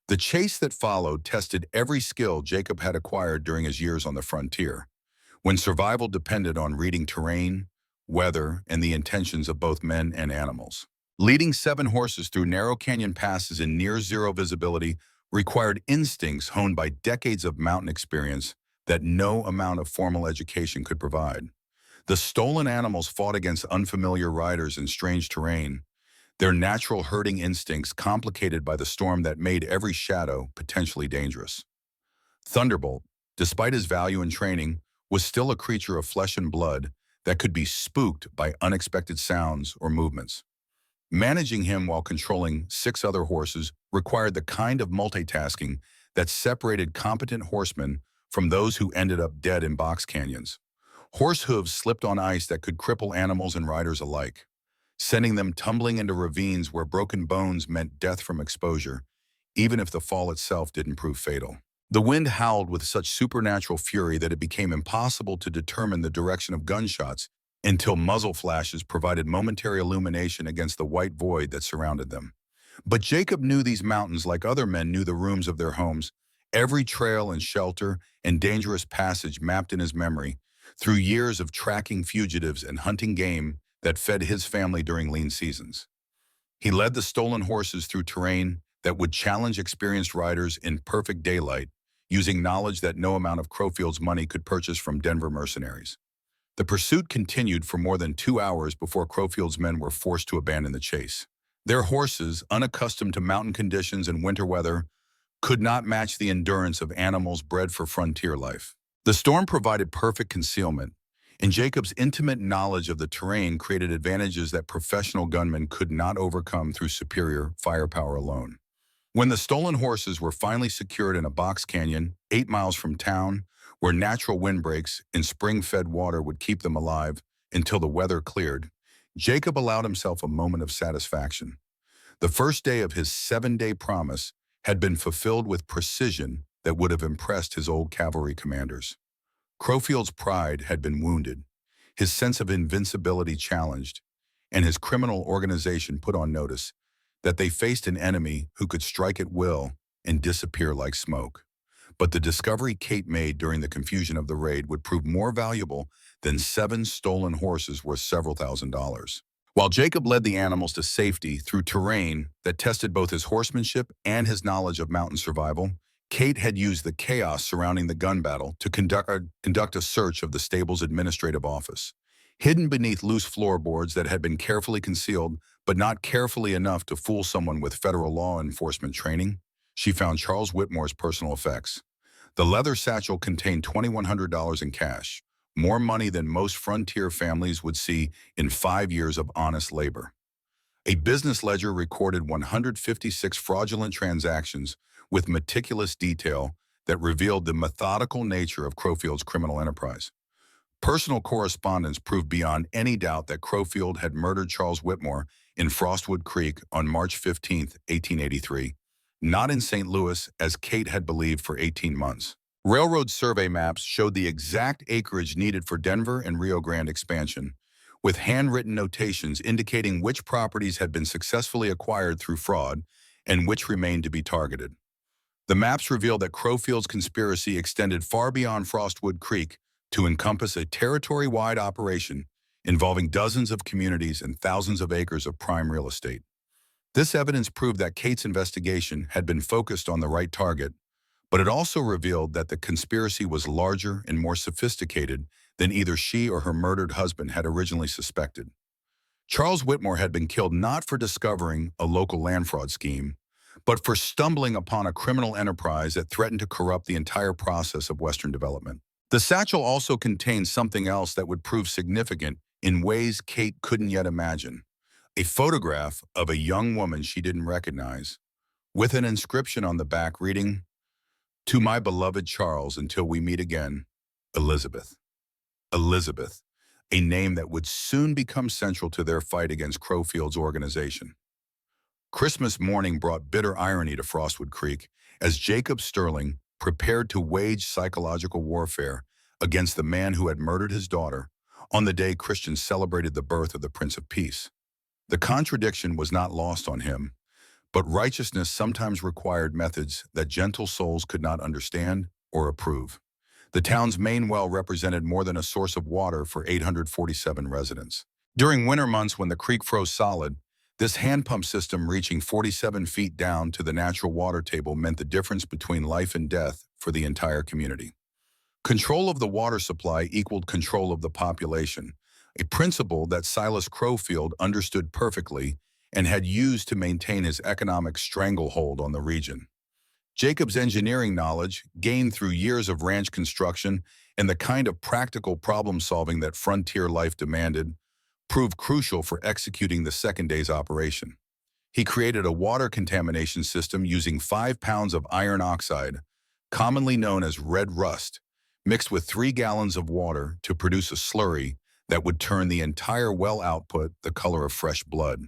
The chase that followed tested every skill Jacob had acquired during his years on the frontier, when survival depended on reading terrain, weather, and the intentions of both men and animals. Leading 7 horses through narrow canyon passes in near-zero visibility required instincts honed by decades of mountain experience that no amount of formal education could provide. The stolen animals fought against unfamiliar riders in strange terrain, their natural herding instincts complicated by the storm that made every shadow potentially dangerous. Thunderbolt, despite his value in training, was still a creature of flesh and blood that could be spooked by unexpected sounds or movements. Managing him while controlling 6 other horses required the kind of multitasking that separated competent horsemen from those who ended up dead in box canyons. Horse hooves slipped on ice that could cripple animals and riders alike, sending them tumbling into ravines where broken bones meant death from exposure, even if the fall itself didn't prove fatal. The wind howled with such supernatural fury that it became impossible to determine the direction of gunshots until muzzle flashes provided momentary illumination against the white void that surrounded them. But Jacob knew these mountains like other men knew the rooms of their homes, every trail and shelter and dangerous passage mapped in his memory, through years of tracking fugitives and hunting game that fed his family during lean seasons. He led the stolen horses through terrain that would challenge experienced riders in perfect daylight, using knowledge that no amount of Crowfield's money could purchase from Denver mercenaries. The pursuit continued for more than 2 hours before Crowfield's men were forced to abandon the chase. Their horses, unaccustomed to mountain conditions and winter weather, could not match the endurance of animals bred for frontier life. The storm provided perfect concealment, and Jacob's intimate knowledge of the terrain created advantages that professional gunmen could not overcome through superior firepower alone. When the stolen horses were finally secured in a box canyon 8 miles from town, where natural windbreaks and spring-fed water would keep them alive until the weather cleared, Jacob allowed himself a moment of satisfaction. The first day of his 7-day promise had been fulfilled with precision that would have impressed his old cavalry commanders. Crowfield's pride had been wounded, his sense of invincibility challenged, and his criminal organization put on notice that they faced an enemy who could strike at will and disappear like smoke. But the discovery Kate made during the confusion of the raid would prove more valuable than 7 stolen horses worth several $1,000s. While Jacob led the animals to safety through terrain that tested both his horsemanship and his knowledge of mountain survival, Kate had used the chaos surrounding the gun battle to conduct a search of the stable's administrative office. Hidden beneath loose floorboards that had been carefully concealed, but not carefully enough to fool someone with federal law enforcement training, she found Charles Whitmore's personal effects. The leather satchel contained $2,100 in cash, more money than most frontier families would see in 5 years of honest labor. A business ledger recorded 156 fraudulent transactions with meticulous detail that revealed the methodical nature of Crowfield's criminal enterprise. Personal correspondence proved beyond any doubt that Crowfield had murdered Charles Whitmore in Frostwood Creek on March 15, 1883, not in St. Louis as Kate had believed for 18 months. Railroad survey maps showed the exact acreage needed for Denver and Rio Grande expansion, with handwritten notations indicating which properties had been successfully acquired through fraud and which remained to be targeted. The maps reveal that Crowfield's conspiracy extended far beyond Frostwood Creek to encompass a territory-wide operation involving dozens of communities and thousands of acres of prime real estate. This evidence proved that Kate's investigation had been focused on the right target, but it also revealed that the conspiracy was larger and more sophisticated than either she or her murdered husband had originally suspected. Charles Whitmore had been killed not for discovering a local land fraud scheme, but for stumbling upon a criminal enterprise that threatened to corrupt the entire process of Western development. The satchel also contained something else that would prove significant in ways Kate couldn't yet imagine: a photograph of a young woman she didn't recognize, with an inscription on the back reading, "To my beloved Charles, until we meet again, Elizabeth." Elizabeth, a name that would soon become central to their fight against Crowfield's organization. Christmas morning brought bitter irony to Frostwood Creek as Jacob Sterling prepared to wage psychological warfare against the man who had murdered his daughter on the day Christians celebrated the birth of the Prince of Peace. The contradiction was not lost on him, but righteousness sometimes required methods that gentle souls could not understand or approve. The town's main well represented more than a source of water for 847 residents. During winter months when the creek froze solid, this hand pump system reaching 47 feet down to the natural water table meant the difference between life and death for the entire community. Control of the water supply equaled control of the population, a principle that Silas Crowfield understood perfectly and had used to maintain his economic stranglehold on the region. Jacob's engineering knowledge, gained through years of ranch construction and the kind of practical problem-solving that frontier life demanded, proved crucial for executing the second day's operation. He created a water contamination system using 5 pounds of iron oxide, commonly known as red rust, mixed with 3 gallons of water to produce a slurry that would turn the entire well output the color of fresh blood.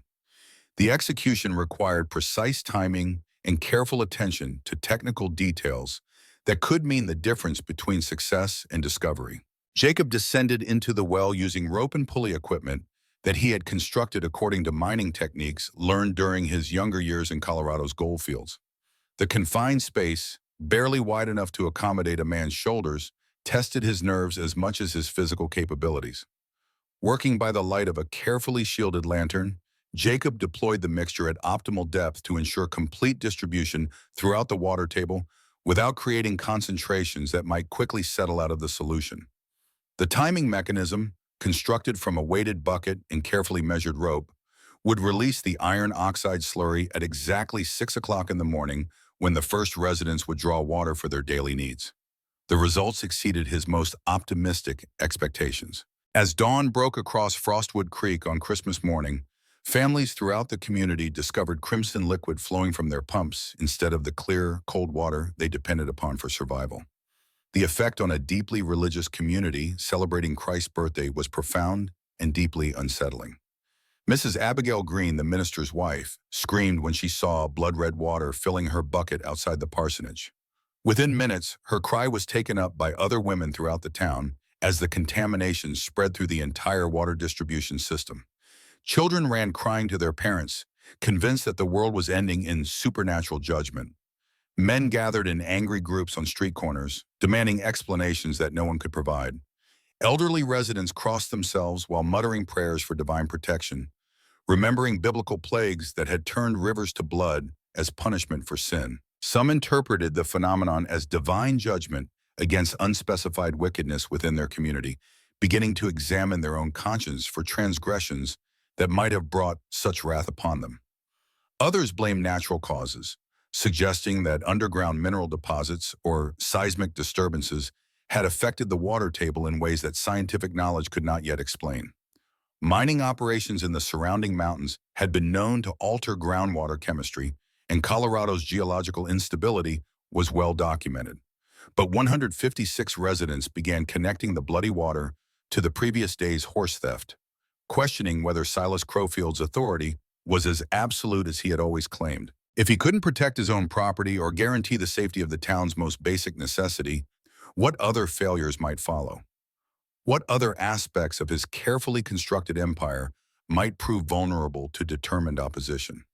The execution required precise timing and careful attention to technical details that could mean the difference between success and discovery. Jacob descended into the well using rope and pulley equipment that he had constructed according to mining techniques learned during his younger years in Colorado's goldfields. The confined space, barely wide enough to accommodate a man's shoulders, tested his nerves as much as his physical capabilities. Working by the light of a carefully shielded lantern, Jacob deployed the mixture at optimal depth to ensure complete distribution throughout the water table without creating concentrations that might quickly settle out of the solution. The timing mechanism, constructed from a weighted bucket and carefully measured rope, would release the iron oxide slurry at exactly 6 o'clock in the morning when the first residents would draw water for their daily needs. The results exceeded his most optimistic expectations. As dawn broke across Frostwood Creek on Christmas morning, families throughout the community discovered crimson liquid flowing from their pumps instead of the clear, cold water they depended upon for survival. The effect on a deeply religious community celebrating Christ's birthday was profound and deeply unsettling. Mrs. Abigail Green, the minister's wife, screamed when she saw blood-red water filling her bucket outside the parsonage. Within minutes, her cry was taken up by other women throughout the town as the contamination spread through the entire water distribution system. Children ran crying to their parents, convinced that the world was ending in supernatural judgment. Men gathered in angry groups on street corners, demanding explanations that no one could provide. Elderly residents crossed themselves while muttering prayers for divine protection, remembering biblical plagues that had turned rivers to blood as punishment for sin. Some interpreted the phenomenon as divine judgment against unspecified wickedness within their community, beginning to examine their own conscience for transgressions that might have brought such wrath upon them. Others blamed natural causes, suggesting that underground mineral deposits or seismic disturbances had affected the water table in ways that scientific knowledge could not yet explain. Mining operations in the surrounding mountains had been known to alter groundwater chemistry, and Colorado's geological instability was well documented. But 156 residents began connecting the bloody water to the previous day's horse theft, questioning whether Silas Crowfield's authority was as absolute as he had always claimed. If he couldn't protect his own property or guarantee the safety of the town's most basic necessity, what other failures might follow? What other aspects of his carefully constructed empire might prove vulnerable to determined opposition?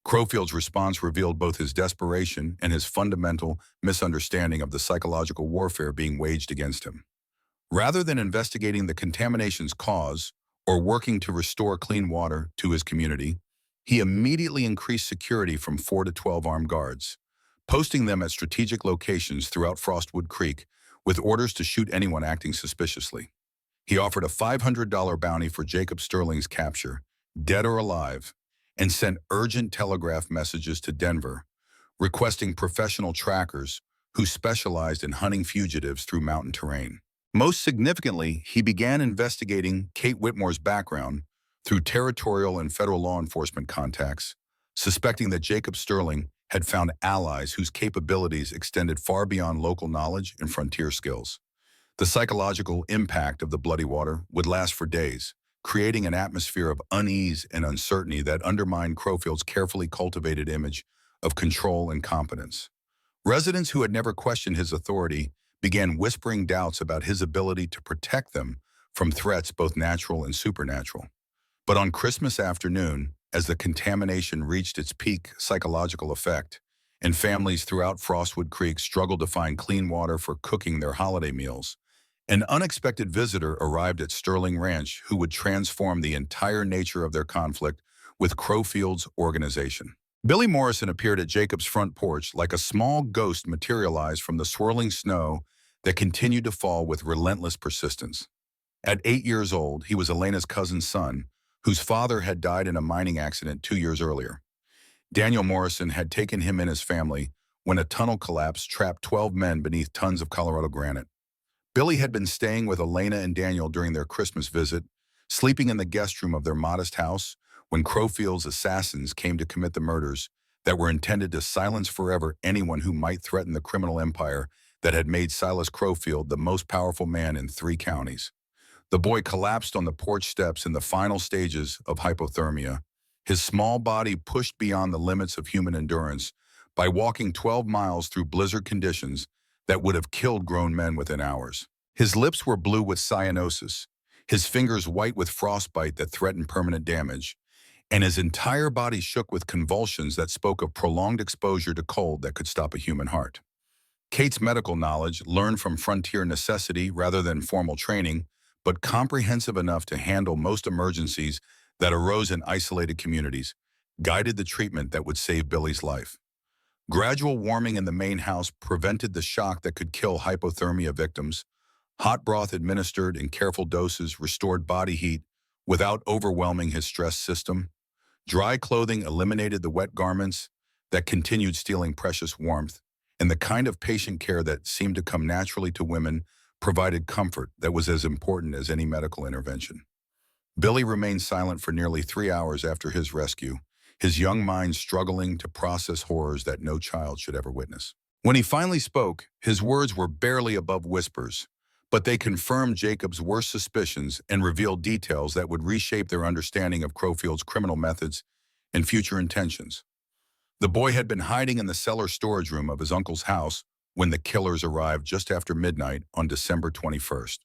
Crowfield's response revealed both his desperation and his fundamental misunderstanding of the psychological warfare being waged against him. Rather than investigating the contamination's cause or working to restore clean water to his community, he immediately increased security from 4 to 12 armed guards, posting them at strategic locations throughout Frostwood Creek with orders to shoot anyone acting suspiciously. He offered a $500 bounty for Jacob Sterling's capture, dead or alive, and sent urgent telegraph messages to Denver, requesting professional trackers who specialized in hunting fugitives through mountain terrain. Most significantly, he began investigating Kate Whitmore's background through territorial and federal law enforcement contacts, suspecting that Jacob Sterling had found allies whose capabilities extended far beyond local knowledge and frontier skills. The psychological impact of the bloody water would last for days, creating an atmosphere of unease and uncertainty that undermined Crowfield's carefully cultivated image of control and competence. Residents who had never questioned his authority began whispering doubts about his ability to protect them from threats both natural and supernatural. But on Christmas afternoon, as the contamination reached its peak psychological effect, and families throughout Frostwood Creek struggled to find clean water for cooking their holiday meals, an unexpected visitor arrived at Sterling Ranch who would transform the entire nature of their conflict with Crowfield's organization. Billy Morrison appeared at Jacob's front porch like a small ghost materialized from the swirling snow that continued to fall with relentless persistence. At 8 years old, he was Elena's cousin's son, whose father had died in a mining accident 2 years earlier. Daniel Morrison had taken him and his family when a tunnel collapse trapped 12 men beneath tons of Colorado granite. Billy had been staying with Elena and Daniel during their Christmas visit, sleeping in the guest room of their modest house when Crowfield's assassins came to commit the murders that were intended to silence forever anyone who might threaten the criminal empire that had made Silas Crowfield the most powerful man in 3 counties. The boy collapsed on the porch steps in the final stages of hypothermia, his small body pushed beyond the limits of human endurance by walking 12 miles through blizzard conditions that would have killed grown men within hours. His lips were blue with cyanosis, his fingers white with frostbite that threatened permanent damage, and his entire body shook with convulsions that spoke of prolonged exposure to cold that could stop a human heart. Kate's medical knowledge, learned from frontier necessity rather than formal training, but comprehensive enough to handle most emergencies that arose in isolated communities, guided the treatment that would save Billy's life. Gradual warming in the main house prevented the shock that could kill hypothermia victims. Hot broth administered in careful doses restored body heat without overwhelming his stress system. Dry clothing eliminated the wet garments that continued stealing precious warmth, and the kind of patient care that seemed to come naturally to women provided comfort that was as important as any medical intervention. Billy remained silent for nearly 3 hours after his rescue, his young mind struggling to process horrors that no child should ever witness. When he finally spoke, his words were barely above whispers, but they confirmed Jacob's worst suspicions and revealed details that would reshape their understanding of Crowfield's criminal methods and future intentions. The boy had been hiding in the cellar storage room of his uncle's house when the killers arrived just after midnight on December 21st.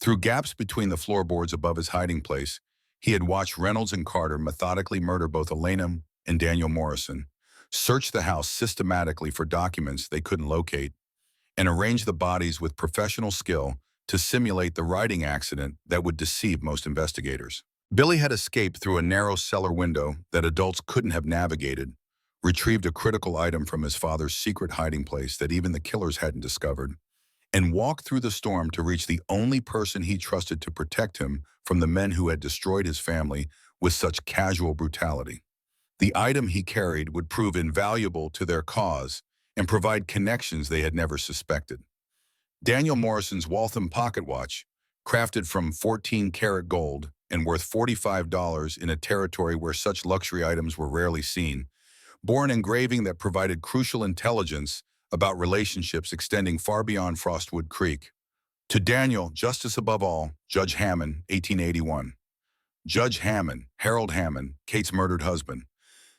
Through gaps between the floorboards above his hiding place, he had watched Reynolds and Carter methodically murder both Elena and Daniel Morrison, search the house systematically for documents they couldn't locate, and arrange the bodies with professional skill to simulate the riding accident that would deceive most investigators. Billy had escaped through a narrow cellar window that adults couldn't have navigated, retrieved a critical item from his father's secret hiding place that even the killers hadn't discovered, and walked through the storm to reach the only person he trusted to protect him from the men who had destroyed his family with such casual brutality. The item he carried would prove invaluable to their cause and provide connections they had never suspected. Daniel Morrison's Waltham pocket watch, crafted from 14-karat gold and worth $45 in a territory where such luxury items were rarely seen, bore an engraving that provided crucial intelligence about relationships extending far beyond Frostwood Creek. To Daniel, justice above all, Judge Hammond, 1881. Judge Hammond, Harold Hammond, Kate's murdered husband.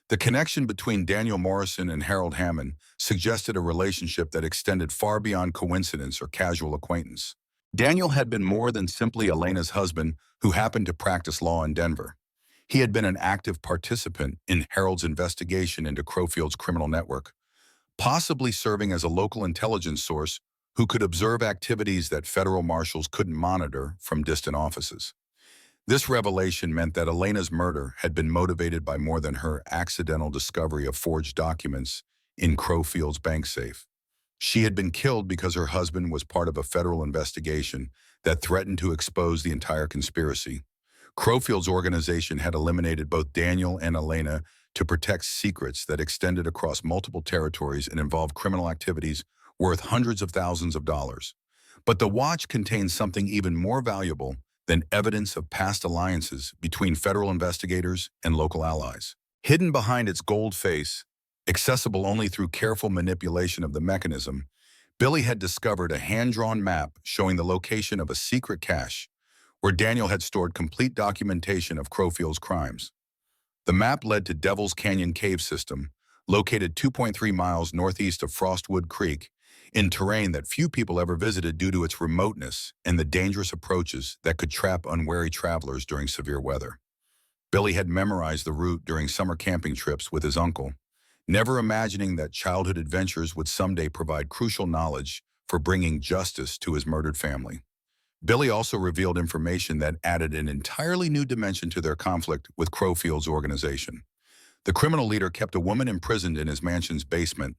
The connection between Daniel Morrison and Harold Hammond suggested a relationship that extended far beyond coincidence or casual acquaintance. Daniel had been more than simply Elena's husband who happened to practice law in Denver. He had been an active participant in Harold's investigation into Crowfield's criminal network, possibly serving as a local intelligence source who could observe activities that federal marshals couldn't monitor from distant offices. This revelation meant that Elena's murder had been motivated by more than her accidental discovery of forged documents in Crowfield's bank safe. She had been killed because her husband was part of a federal investigation that threatened to expose the entire conspiracy. Crowfield's organization had eliminated both Daniel and Elena to protect secrets that extended across multiple territories and involved criminal activities worth hundreds of thousands of dollars. But the watch contained something even more valuable than evidence of past alliances between federal investigators and local allies. Hidden behind its gold face, accessible only through careful manipulation of the mechanism, Billy had discovered a hand-drawn map showing the location of a secret cache where Daniel had stored complete documentation of Crowfield's crimes. The map led to Devil's Canyon Cave System, located 2.3 miles northeast of Frostwood Creek, in terrain that few people ever visited due to its remoteness and the dangerous approaches that could trap unwary travelers during severe weather. Billy had memorized the route during summer camping trips with his uncle, never imagining that childhood adventures would someday provide crucial knowledge for bringing justice to his murdered family. Billy also revealed information that added an entirely new dimension to their conflict with Crowfield's organization. The criminal leader kept a woman imprisoned in his mansion's basement,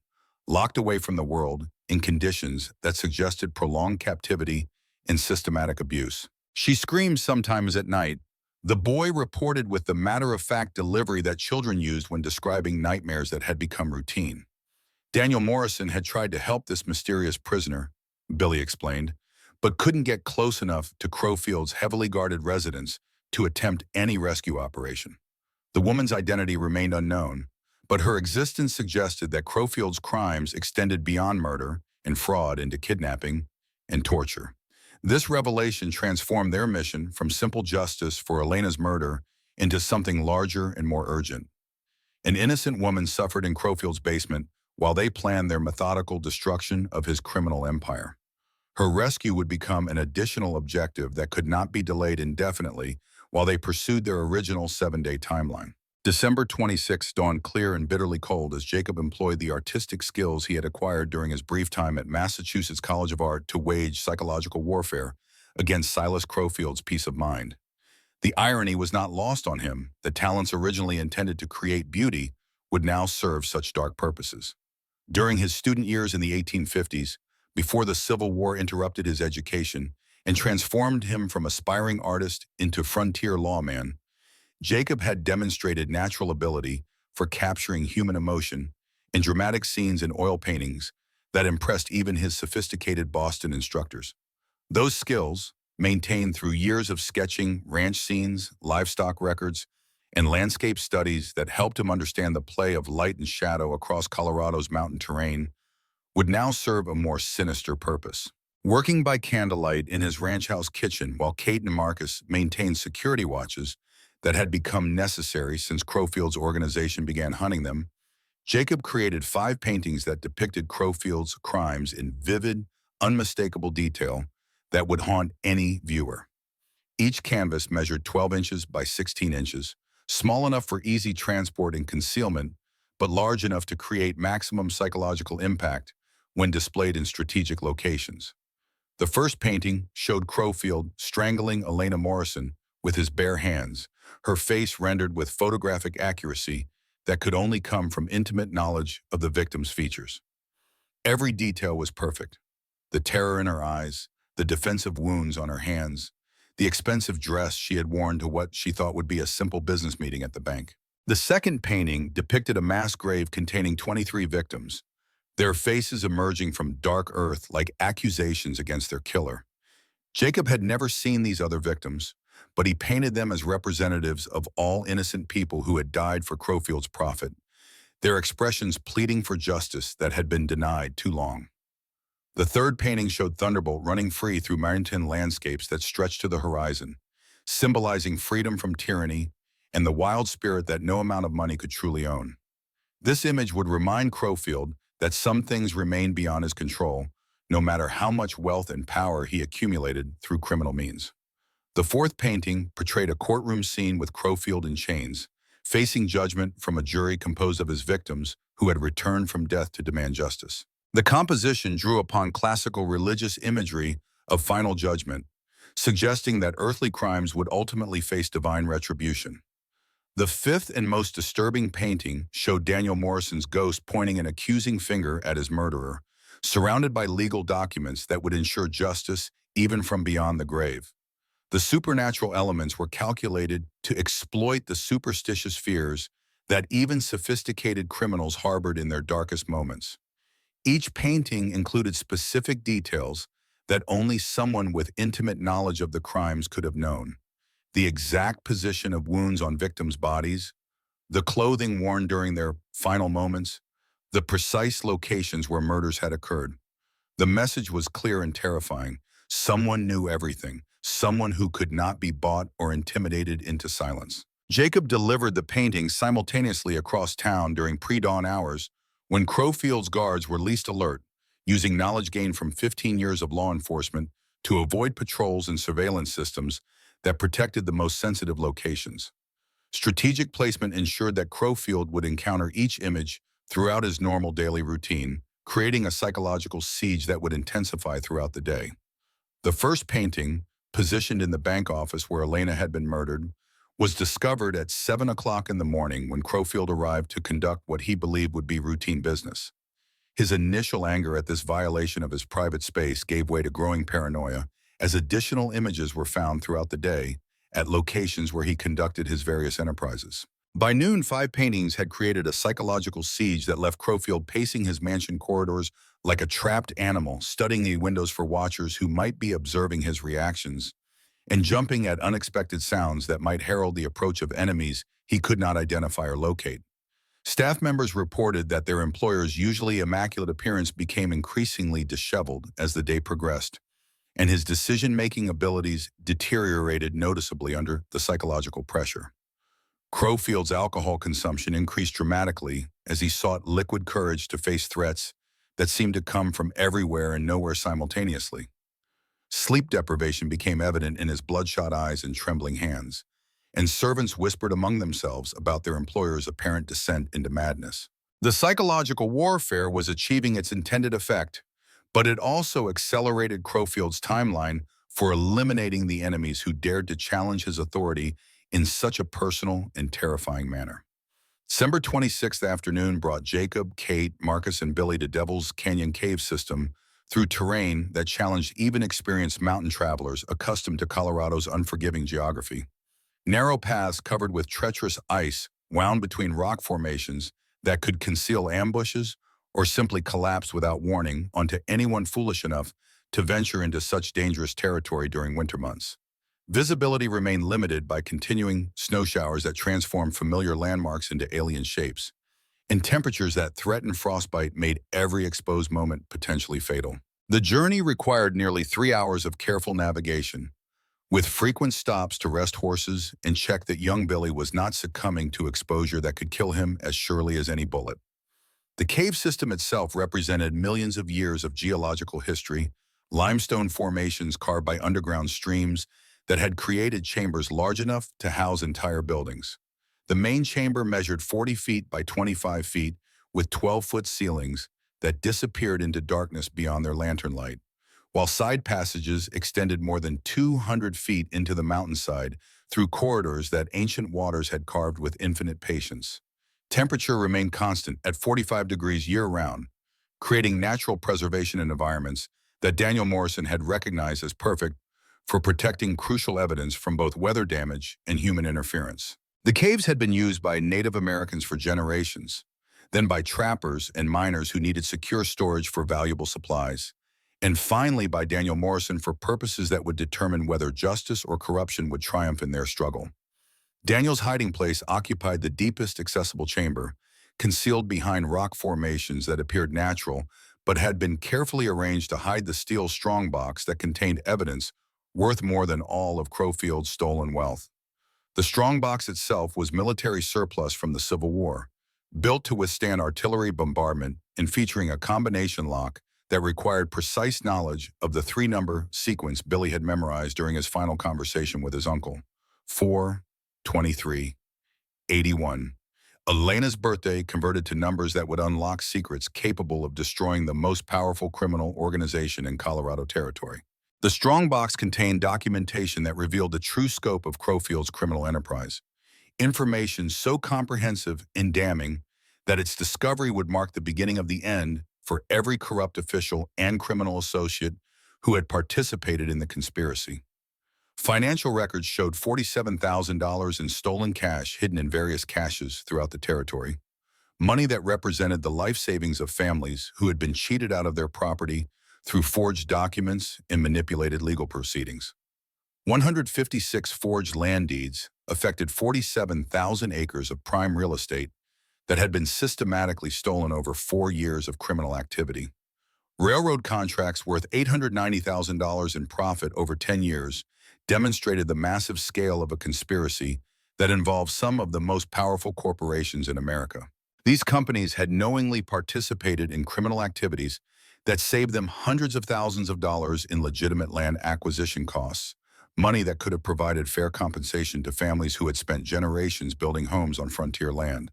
locked away from the world in conditions that suggested prolonged captivity and systematic abuse. She screamed sometimes at night. The boy reported with the matter-of-fact delivery that children used when describing nightmares that had become routine. Daniel Morrison had tried to help this mysterious prisoner, Billy explained, but couldn't get close enough to Crowfield's heavily guarded residence to attempt any rescue operation. The woman's identity remained unknown, but her existence suggested that Crowfield's crimes extended beyond murder and fraud into kidnapping and torture. This revelation transformed their mission from simple justice for Elena's murder into something larger and more urgent. An innocent woman suffered in Crowfield's basement while they planned their methodical destruction of his criminal empire. Her rescue would become an additional objective that could not be delayed indefinitely while they pursued their original 7-day timeline. December 26 dawned clear and bitterly cold as Jacob employed the artistic skills he had acquired during his brief time at Massachusetts College of Art to wage psychological warfare against Silas Crowfield's peace of mind. The irony was not lost on him that talents originally intended to create beauty would now serve such dark purposes. During his student years in the 1850s, before the Civil War interrupted his education and transformed him from aspiring artist into frontier lawman, Jacob had demonstrated natural ability for capturing human emotion in dramatic scenes and oil paintings that impressed even his sophisticated Boston instructors. Those skills, maintained through years of sketching ranch scenes, livestock records, and landscape studies that helped him understand the play of light and shadow across Colorado's mountain terrain, would now serve a more sinister purpose. Working by candlelight in his ranch house kitchen while Kate and Marcus maintained security watches that had become necessary since Crowfield's organization began hunting them, Jacob created 5 paintings that depicted Crowfield's crimes in vivid, unmistakable detail that would haunt any viewer. Each canvas measured 12 inches by 16 inches, small enough for easy transport and concealment, but large enough to create maximum psychological impact when displayed in strategic locations. The first painting showed Crowfield strangling Elena Morrison with his bare hands, her face rendered with photographic accuracy that could only come from intimate knowledge of the victim's features. Every detail was perfect. The terror in her eyes, the defensive wounds on her hands, the expensive dress she had worn to what she thought would be a simple business meeting at the bank. The second painting depicted a mass grave containing 23 victims, their faces emerging from dark earth like accusations against their killer. Jacob had never seen these other victims, but he painted them as representatives of all innocent people who had died for Crowfield's profit, their expressions pleading for justice that had been denied too long. The third painting showed Thunderbolt running free through mountain landscapes that stretched to the horizon, symbolizing freedom from tyranny and the wild spirit that no amount of money could truly own. This image would remind Crowfield that some things remain beyond his control, no matter how much wealth and power he accumulated through criminal means. The fourth painting portrayed a courtroom scene with Crowfield in chains, facing judgment from a jury composed of his victims who had returned from death to demand justice. The composition drew upon classical religious imagery of final judgment, suggesting that earthly crimes would ultimately face divine retribution. The fifth and most disturbing painting showed Daniel Morrison's ghost pointing an accusing finger at his murderer, surrounded by legal documents that would ensure justice even from beyond the grave. The supernatural elements were calculated to exploit the superstitious fears that even sophisticated criminals harbored in their darkest moments. Each painting included specific details that only someone with intimate knowledge of the crimes could have known. The exact position of wounds on victims' bodies, the clothing worn during their final moments, the precise locations where murders had occurred. The message was clear and terrifying. Someone knew everything, someone who could not be bought or intimidated into silence. Jacob delivered the paintings simultaneously across town during pre-dawn hours when Crowfield's guards were least alert, using knowledge gained from 15 years of law enforcement to avoid patrols and surveillance systems that protected the most sensitive locations. Strategic placement ensured that Crowfield would encounter each image throughout his normal daily routine, creating a psychological siege that would intensify throughout the day. The first painting, positioned in the bank office where Elena had been murdered, was discovered at 7 o'clock in the morning when Crowfield arrived to conduct what he believed would be routine business. His initial anger at this violation of his private space gave way to growing paranoia as additional images were found throughout the day at locations where he conducted his various enterprises. By noon, 5 paintings had created a psychological siege that left Crowfield pacing his mansion corridors like a trapped animal, studying the windows for watchers who might be observing his reactions and jumping at unexpected sounds that might herald the approach of enemies he could not identify or locate. Staff members reported that their employer's usually immaculate appearance became increasingly disheveled as the day progressed, and his decision-making abilities deteriorated noticeably under the psychological pressure. Crowfield's alcohol consumption increased dramatically as he sought liquid courage to face threats that seemed to come from everywhere and nowhere simultaneously. Sleep deprivation became evident in his bloodshot eyes and trembling hands, and servants whispered among themselves about their employer's apparent descent into madness. The psychological warfare was achieving its intended effect, but it also accelerated Crowfield's timeline for eliminating the enemies who dared to challenge his authority in such a personal and terrifying manner. December 26th afternoon brought Jacob, Kate, Marcus, and Billy to Devil's Canyon cave system through terrain that challenged even experienced mountain travelers accustomed to Colorado's unforgiving geography. Narrow paths covered with treacherous ice wound between rock formations that could conceal ambushes or simply collapse without warning onto anyone foolish enough to venture into such dangerous territory during winter months. Visibility remained limited by continuing snow showers that transformed familiar landmarks into alien shapes, and temperatures that threatened frostbite made every exposed moment potentially fatal. The journey required nearly 3 hours of careful navigation, with frequent stops to rest horses and check that young Billy was not succumbing to exposure that could kill him as surely as any bullet. The cave system itself represented millions of years of geological history, limestone formations carved by underground streams that had created chambers large enough to house entire buildings. The main chamber measured 40 feet by 25 feet with 12-foot ceilings that disappeared into darkness beyond their lantern light, while side passages extended more than 200 feet into the mountainside through corridors that ancient waters had carved with infinite patience. Temperature remained constant at 45 degrees year-round, creating natural preservation in environments that Daniel Morrison had recognized as perfect for protecting crucial evidence from both weather damage and human interference. The caves had been used by Native Americans for generations, then by trappers and miners who needed secure storage for valuable supplies, and finally by Daniel Morrison for purposes that would determine whether justice or corruption would triumph in their struggle. Daniel's hiding place occupied the deepest accessible chamber, concealed behind rock formations that appeared natural but had been carefully arranged to hide the steel strongbox that contained evidence worth more than all of Crowfield's stolen wealth. The strongbox itself was military surplus from the Civil War, built to withstand artillery bombardment and featuring a combination lock that required precise knowledge of the three-number sequence Billy had memorized during his final conversation with his uncle. 4, 23, 81. Elena's birthday converted to numbers that would unlock secrets capable of destroying the most powerful criminal organization in Colorado territory. The strong box contained documentation that revealed the true scope of Crowfield's criminal enterprise. Information so comprehensive and damning that its discovery would mark the beginning of the end for every corrupt official and criminal associate who had participated in the conspiracy. Financial records showed $47,000 in stolen cash hidden in various caches throughout the territory, money that represented the life savings of families who had been cheated out of their property through forged documents and manipulated legal proceedings. 156 forged land deeds affected 47,000 acres of prime real estate that had been systematically stolen over 4 years of criminal activity. Railroad contracts worth $890,000 in profit over 10 years demonstrated the massive scale of a conspiracy that involved some of the most powerful corporations in America. These companies had knowingly participated in criminal activities that saved them hundreds of thousands of dollars in legitimate land acquisition costs, money that could have provided fair compensation to families who had spent generations building homes on frontier land.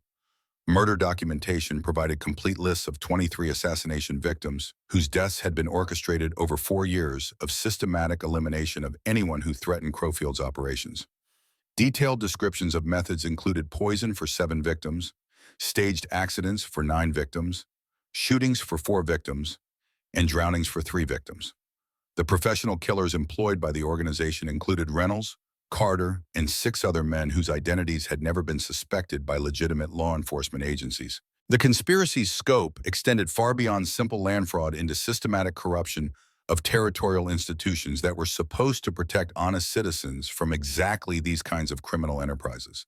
Murder documentation provided complete lists of 23 assassination victims whose deaths had been orchestrated over 4 years of systematic elimination of anyone who threatened Crowfield's operations. Detailed descriptions of methods included poison for 7 victims, staged accidents for 9 victims, shootings for 4 victims, and drownings for 3 victims. The professional killers employed by the organization included Reynolds, Carter, and 6 other men whose identities had never been suspected by legitimate law enforcement agencies. The conspiracy's scope extended far beyond simple land fraud into systematic corruption of territorial institutions that were supposed to protect honest citizens from exactly these kinds of criminal enterprises.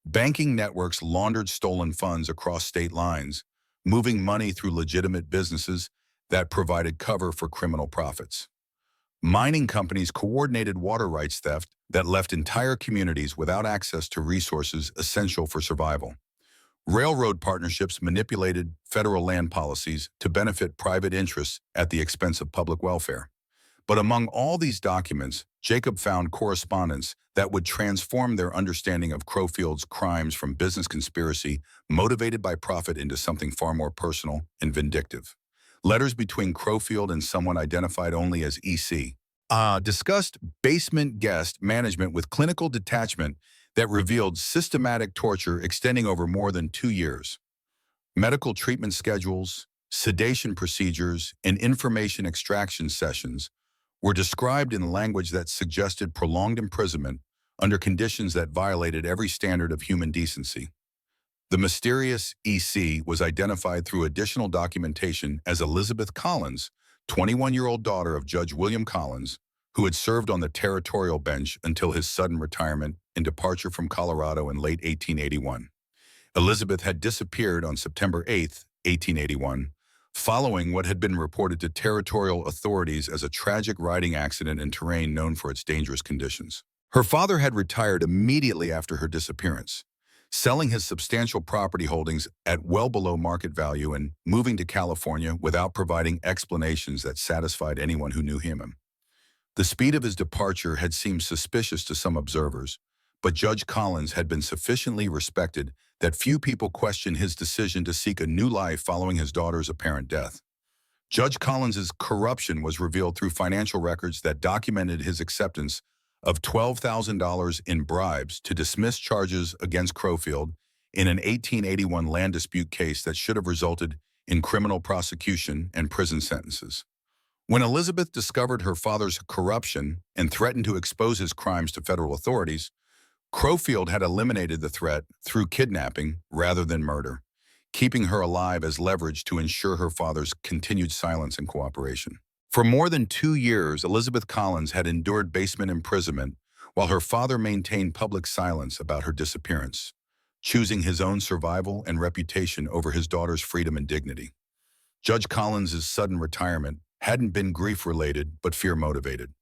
Banking networks laundered stolen funds across state lines, moving money through legitimate businesses that provided cover for criminal profits. Mining companies coordinated water rights theft that left entire communities without access to resources essential for survival. Railroad partnerships manipulated federal land policies to benefit private interests at the expense of public welfare. But among all these documents, Jacob found correspondence that would transform their understanding of Crowfield's crimes from business conspiracy motivated by profit into something far more personal and vindictive. Letters between Crowfield and someone identified only as EC discussed basement guest management with clinical detachment that revealed systematic torture extending over more than 2 years. Medical treatment schedules, sedation procedures, and information extraction sessions were described in language that suggested prolonged imprisonment under conditions that violated every standard of human decency. The mysterious EC was identified through additional documentation as Elizabeth Collins, 21-year-old daughter of Judge William Collins, who had served on the territorial bench until his sudden retirement and departure from Colorado in late 1881. Elizabeth had disappeared on September 8, 1881, following what had been reported to territorial authorities as a tragic riding accident in terrain known for its dangerous conditions. Her father had retired immediately after her disappearance, selling his substantial property holdings at well below market value and moving to California without providing explanations that satisfied anyone who knew him. The speed of his departure had seemed suspicious to some observers, but Judge Collins had been sufficiently respected that few people questioned his decision to seek a new life following his daughter's apparent death. Judge Collins's corruption was revealed through financial records that documented his acceptance of $12,000 in bribes to dismiss charges against Crowfield in an 1881 land dispute case that should have resulted in criminal prosecution and prison sentences. When Elizabeth discovered her father's corruption and threatened to expose his crimes to federal authorities, Crowfield had eliminated the threat through kidnapping rather than murder, keeping her alive as leverage to ensure her father's continued silence and cooperation. For more than 2 years, Elizabeth Collins had endured basement imprisonment while her father maintained public silence about her disappearance, choosing his own survival and reputation over his daughter's freedom and dignity. Judge Collins's sudden retirement hadn't been grief-related but fear-motivated.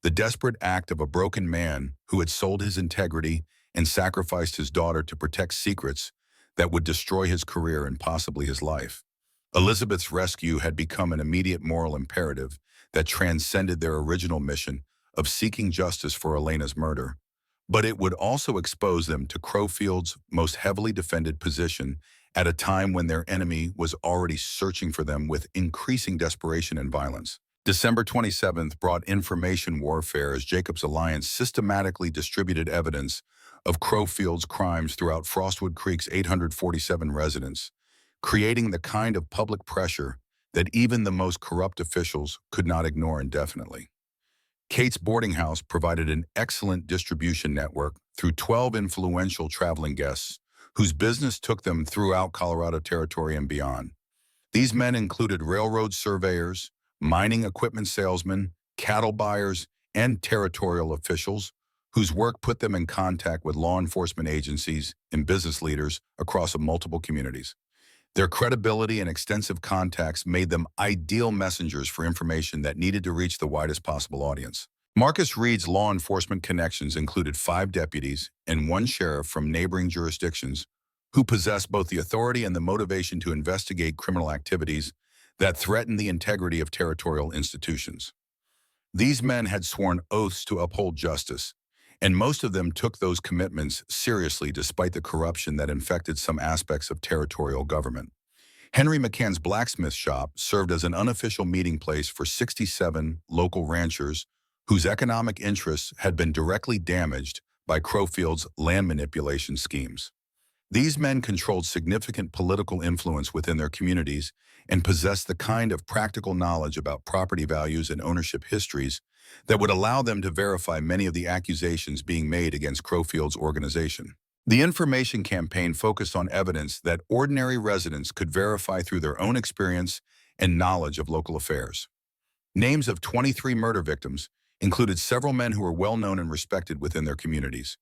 The desperate act of a broken man who had sold his integrity and sacrificed his daughter to protect secrets that would destroy his career and possibly his life. Elizabeth's rescue had become an immediate moral imperative that transcended their original mission of seeking justice for Elena's murder. But it would also expose them to Crowfield's most heavily defended position at a time when their enemy was already searching for them with increasing desperation and violence. December 27th brought information warfare as Jacob's alliance systematically distributed evidence of Crowfield's crimes throughout Frostwood Creek's 847 residents, creating the kind of public pressure that even the most corrupt officials could not ignore indefinitely. Kate's boarding house provided an excellent distribution network through 12 influential traveling guests whose business took them throughout Colorado Territory and beyond. These men included railroad surveyors, mining equipment salesmen, cattle buyers, and territorial officials whose work put them in contact with law enforcement agencies and business leaders across multiple communities. Their credibility and extensive contacts made them ideal messengers for information that needed to reach the widest possible audience. Marcus Reed's law enforcement connections included 5 deputies and 1 sheriff from neighboring jurisdictions who possessed both the authority and the motivation to investigate criminal activities that threatened the integrity of territorial institutions. These men had sworn oaths to uphold justice, and most of them took those commitments seriously despite the corruption that infected some aspects of territorial government. Henry McCann's blacksmith shop served as an unofficial meeting place for 67 local ranchers whose economic interests had been directly damaged by Crowfield's land manipulation schemes. These men controlled significant political influence within their communities and possessed the kind of practical knowledge about property values and ownership histories that would allow them to verify many of the accusations being made against Crowfield's organization. The information campaign focused on evidence that ordinary residents could verify through their own experience and knowledge of local affairs. Names of 23 murder victims included several men who were well known and respected within their communities,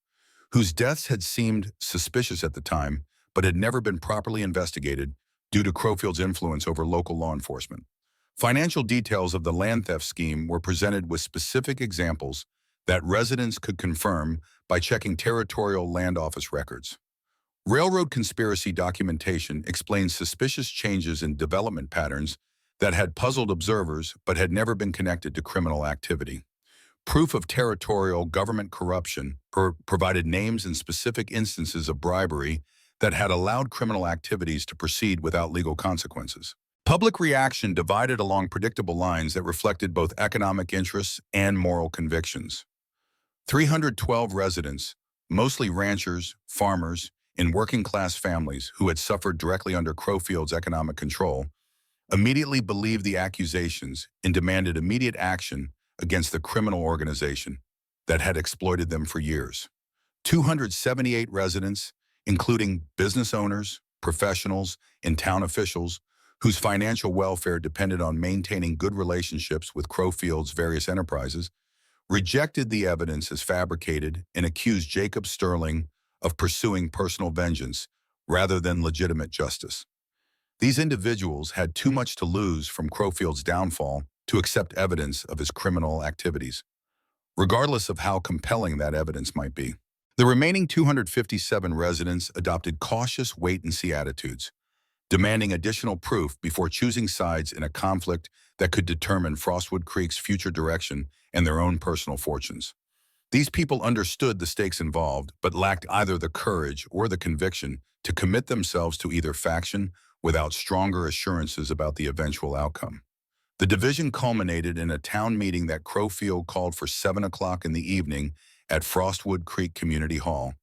whose deaths had seemed suspicious at the time but had never been properly investigated due to Crowfield's influence over local law enforcement. Financial details of the land theft scheme were presented with specific examples that residents could confirm by checking territorial land office records. Railroad conspiracy documentation explains suspicious changes in development patterns that had puzzled observers but had never been connected to criminal activity. Proof of territorial government corruption provided names and specific instances of bribery that had allowed criminal activities to proceed without legal consequences. Public reaction divided along predictable lines that reflected both economic interests and moral convictions. 312 residents, mostly ranchers, farmers, and working-class families who had suffered directly under Crowfield's economic control, immediately believed the accusations and demanded immediate action against the criminal organization that had exploited them for years. 278 residents, including business owners, professionals, and town officials, whose financial welfare depended on maintaining good relationships with Crowfield's various enterprises, rejected the evidence as fabricated and accused Jacob Sterling of pursuing personal vengeance rather than legitimate justice. These individuals had too much to lose from Crowfield's downfall to accept evidence of his criminal activities, regardless of how compelling that evidence might be. The remaining 257 residents adopted cautious wait-and-see attitudes, demanding additional proof before choosing sides in a conflict that could determine Frostwood Creek's future direction and their own personal fortunes. These people understood the stakes involved, but lacked either the courage or the conviction to commit themselves to either faction without stronger assurances about the eventual outcome. The division culminated in a town meeting that Crowfield called for 7 o'clock in the evening at Frostwood Creek Community Hall,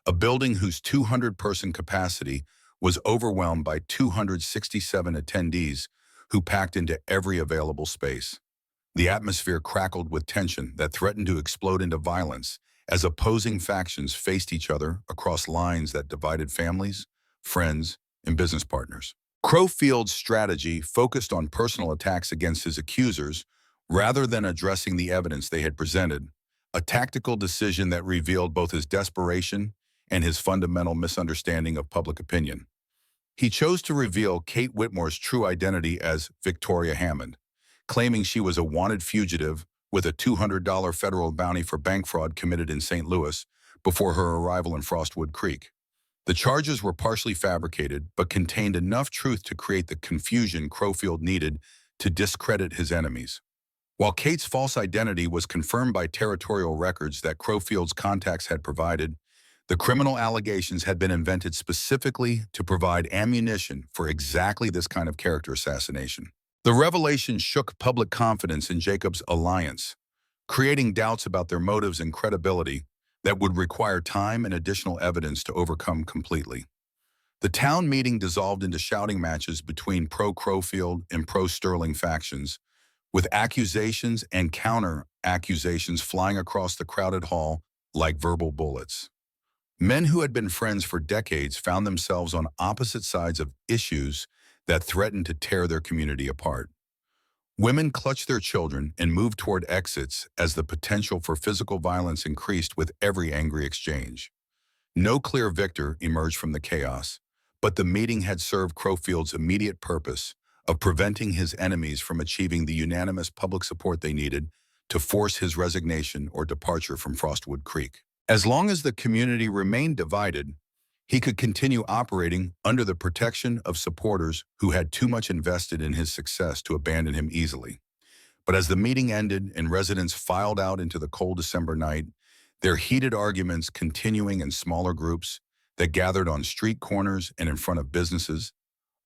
a building whose 200-person capacity was overwhelmed by 267 attendees who packed into every available space. The atmosphere crackled with tension that threatened to explode into violence as opposing factions faced each other across lines that divided families, friends, and business partners. Crowfield's strategy focused on personal attacks against his accusers rather than addressing the evidence they had presented, a tactical decision that revealed both his desperation and his fundamental misunderstanding of public opinion. He chose to reveal Kate Whitmore's true identity as Victoria Hammond, claiming she was a wanted fugitive with a $200 federal bounty for bank fraud committed in St. Louis before her arrival in Frostwood Creek. The charges were partially fabricated, but contained enough truth to create the confusion Crowfield needed to discredit his enemies. While Kate's false identity was confirmed by territorial records that Crowfield's contacts had provided, the criminal allegations had been invented specifically to provide ammunition for exactly this kind of character assassination. The revelation shook public confidence in Jacob's alliance, creating doubts about their motives and credibility that would require time and additional evidence to overcome completely. The town meeting dissolved into shouting matches between pro-Crowfield and pro-Sterling factions, with accusations and counter-accusations flying across the crowded hall like verbal bullets. Men who had been friends for decades found themselves on opposite sides of issues that threatened to tear their community apart. Women clutched their children and moved toward exits as the potential for physical violence increased with every angry exchange. No clear victor emerged from the chaos, but the meeting had served Crowfield's immediate purpose of preventing his enemies from achieving the unanimous public support they needed to force his resignation or departure from Frostwood Creek. As long as the community remained divided, he could continue operating under the protection of supporters who had too much invested in his success to abandon him easily. But as the meeting ended and residents filed out into the cold December night, their heated arguments continuing in smaller groups that gathered on street corners and in front of businesses,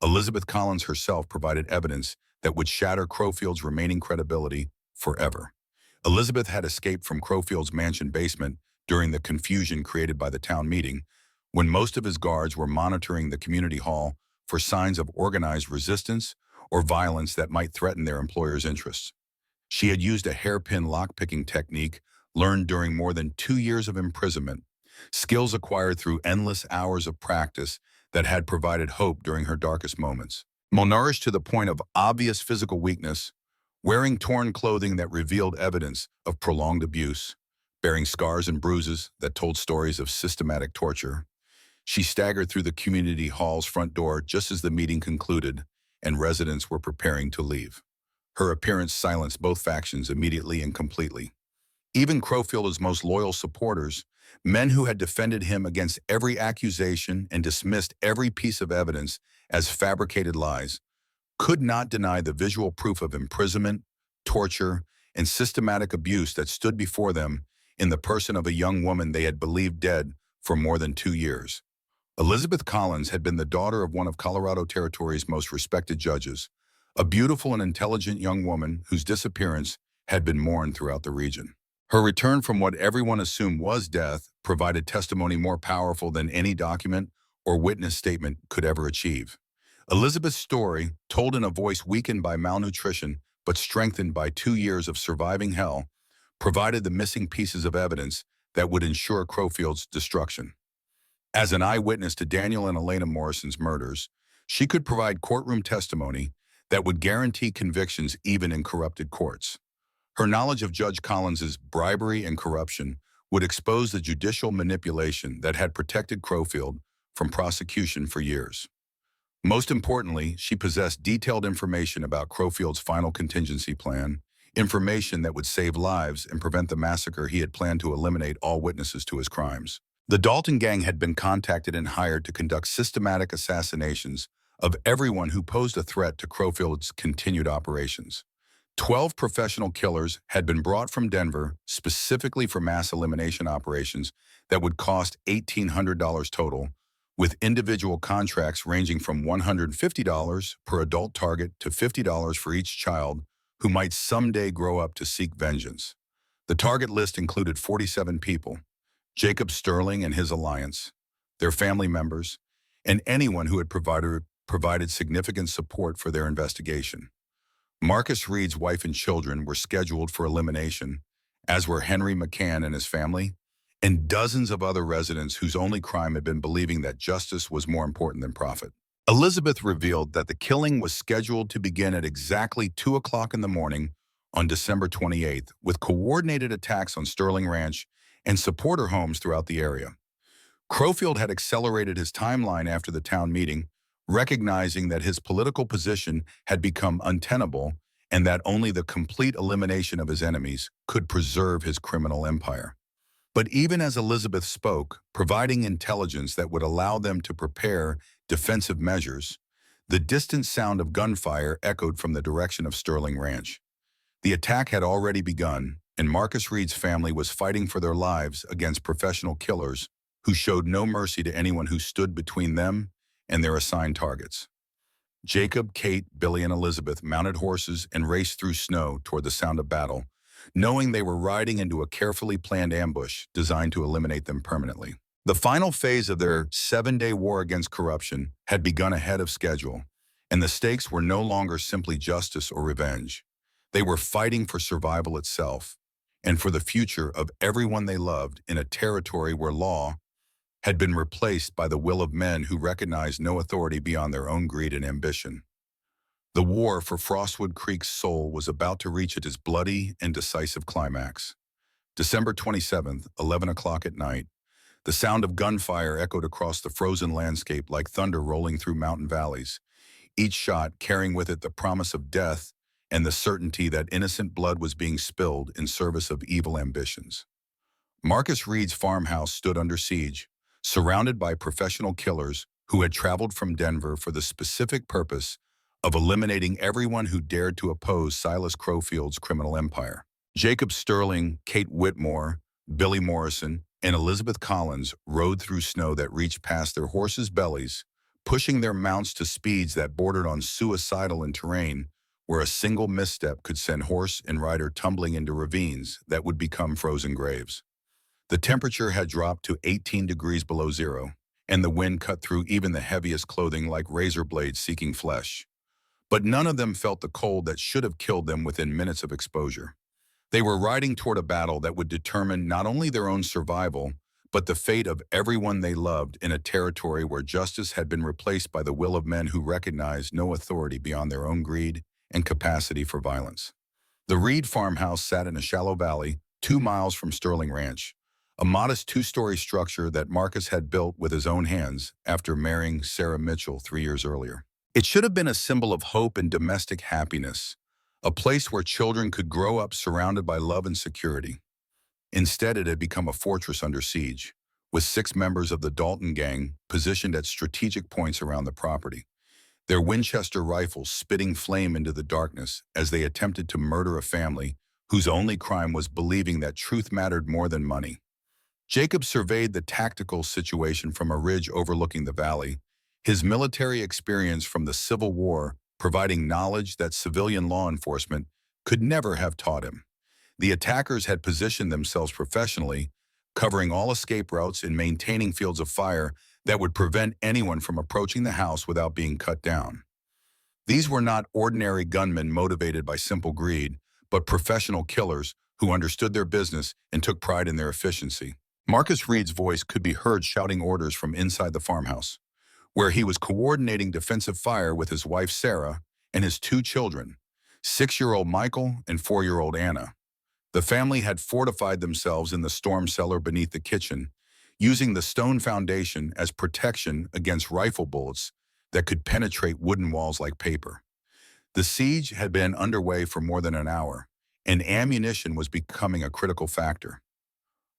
Elizabeth Collins herself provided evidence that would shatter Crowfield's remaining credibility forever. Elizabeth had escaped from Crowfield's mansion basement during the confusion created by the town meeting, when most of his guards were monitoring the community hall for signs of organized resistance or violence that might threaten their employer's interests. She had used a hairpin lockpicking technique learned during more than 2 years of imprisonment, skills acquired through endless hours of practice that had provided hope during her darkest moments. Malnourished to the point of obvious physical weakness, wearing torn clothing that revealed evidence of prolonged abuse, bearing scars and bruises that told stories of systematic torture, she staggered through the community hall's front door just as the meeting concluded and residents were preparing to leave. Her appearance silenced both factions immediately and completely. Even Crowfield's most loyal supporters, men who had defended him against every accusation and dismissed every piece of evidence as fabricated lies, could not deny the visual proof of imprisonment, torture, and systematic abuse that stood before them in the person of a young woman they had believed dead for more than 2 years. Elizabeth Collins had been the daughter of one of Colorado Territory's most respected judges, a beautiful and intelligent young woman whose disappearance had been mourned throughout the region. Her return from what everyone assumed was death provided testimony more powerful than any document or witness statement could ever achieve. Elizabeth's story, told in a voice weakened by malnutrition but strengthened by 2 years of surviving hell, provided the missing pieces of evidence that would ensure Crowfield's destruction. As an eyewitness to Daniel and Elena Morrison's murders, she could provide courtroom testimony that would guarantee convictions even in corrupted courts. Her knowledge of Judge Collins's bribery and corruption would expose the judicial manipulation that had protected Crowfield from prosecution for years. Most importantly, she possessed detailed information about Crowfield's final contingency plan, information that would save lives and prevent the massacre he had planned to eliminate all witnesses to his crimes. The Dalton gang had been contacted and hired to conduct systematic assassinations of everyone who posed a threat to Crowfield's continued operations. 12 professional killers had been brought from Denver specifically for mass elimination operations that would cost $1,800 total, with individual contracts ranging from $150 per adult target to $50 for each child who might someday grow up to seek vengeance. The target list included 47 people: Jacob Sterling and his alliance, their family members, and anyone who had provided significant support for their investigation. Marcus Reed's wife and children were scheduled for elimination, as were Henry McCann and his family, and dozens of other residents whose only crime had been believing that justice was more important than profit. Elizabeth revealed that the killing was scheduled to begin at exactly 2 o'clock in the morning on December 28th, with coordinated attacks on Sterling Ranch and supporter homes throughout the area. Crowfield had accelerated his timeline after the town meeting, recognizing that his political position had become untenable and that only the complete elimination of his enemies could preserve his criminal empire. But even as Elizabeth spoke, providing intelligence that would allow them to prepare defensive measures, the distant sound of gunfire echoed from the direction of Sterling Ranch. The attack had already begun, and Marcus Reed's family was fighting for their lives against professional killers who showed no mercy to anyone who stood between them and their assigned targets. Jacob, Kate, Billy, and Elizabeth mounted horses and raced through snow toward the sound of battle, knowing they were riding into a carefully planned ambush designed to eliminate them permanently. The final phase of their 7-day war against corruption had begun ahead of schedule, and the stakes were no longer simply justice or revenge. They were fighting for survival itself, and for the future of everyone they loved in a territory where law had been replaced by the will of men who recognized no authority beyond their own greed and ambition. The war for Frostwood Creek's soul was about to reach its bloody and decisive climax. December 27th, 11 o'clock at night, the sound of gunfire echoed across the frozen landscape like thunder rolling through mountain valleys, each shot carrying with it the promise of death and the certainty that innocent blood was being spilled in service of evil ambitions. Marcus Reed's farmhouse stood under siege, surrounded by professional killers who had traveled from Denver for the specific purpose of eliminating everyone who dared to oppose Silas Crowfield's criminal empire. Jacob Sterling, Kate Whitmore, Billy Morrison, and Elizabeth Collins rode through snow that reached past their horses' bellies, pushing their mounts to speeds that bordered on suicidal in terrain where a single misstep could send horse and rider tumbling into ravines that would become frozen graves. The temperature had dropped to 18 degrees below zero, and the wind cut through even the heaviest clothing like razor blades seeking flesh. But none of them felt the cold that should have killed them within minutes of exposure. They were riding toward a battle that would determine not only their own survival, but the fate of everyone they loved in a territory where justice had been replaced by the will of men who recognized no authority beyond their own greed and capacity for violence. The Reed farmhouse sat in a shallow valley 2 miles from Sterling Ranch, a modest 2-story structure that Marcus had built with his own hands after marrying Sarah Mitchell 3 years earlier. It should have been a symbol of hope and domestic happiness, a place where children could grow up surrounded by love and security. Instead, it had become a fortress under siege, with 6 members of the Dalton gang positioned at strategic points around the property, their Winchester rifles spitting flame into the darkness as they attempted to murder a family whose only crime was believing that truth mattered more than money. Jacob surveyed the tactical situation from a ridge overlooking the valley, his military experience from the Civil War providing knowledge that civilian law enforcement could never have taught him. The attackers had positioned themselves professionally, covering all escape routes and maintaining fields of fire that would prevent anyone from approaching the house without being cut down. These were not ordinary gunmen motivated by simple greed, but professional killers who understood their business and took pride in their efficiency. Marcus Reed's voice could be heard shouting orders from inside the farmhouse, where he was coordinating defensive fire with his wife Sarah and his 2 children, 6-year-old Michael and 4-year-old Anna. The family had fortified themselves in the storm cellar beneath the kitchen, using the stone foundation as protection against rifle bullets that could penetrate wooden walls like paper. The siege had been underway for more than an hour, and ammunition was becoming a critical factor.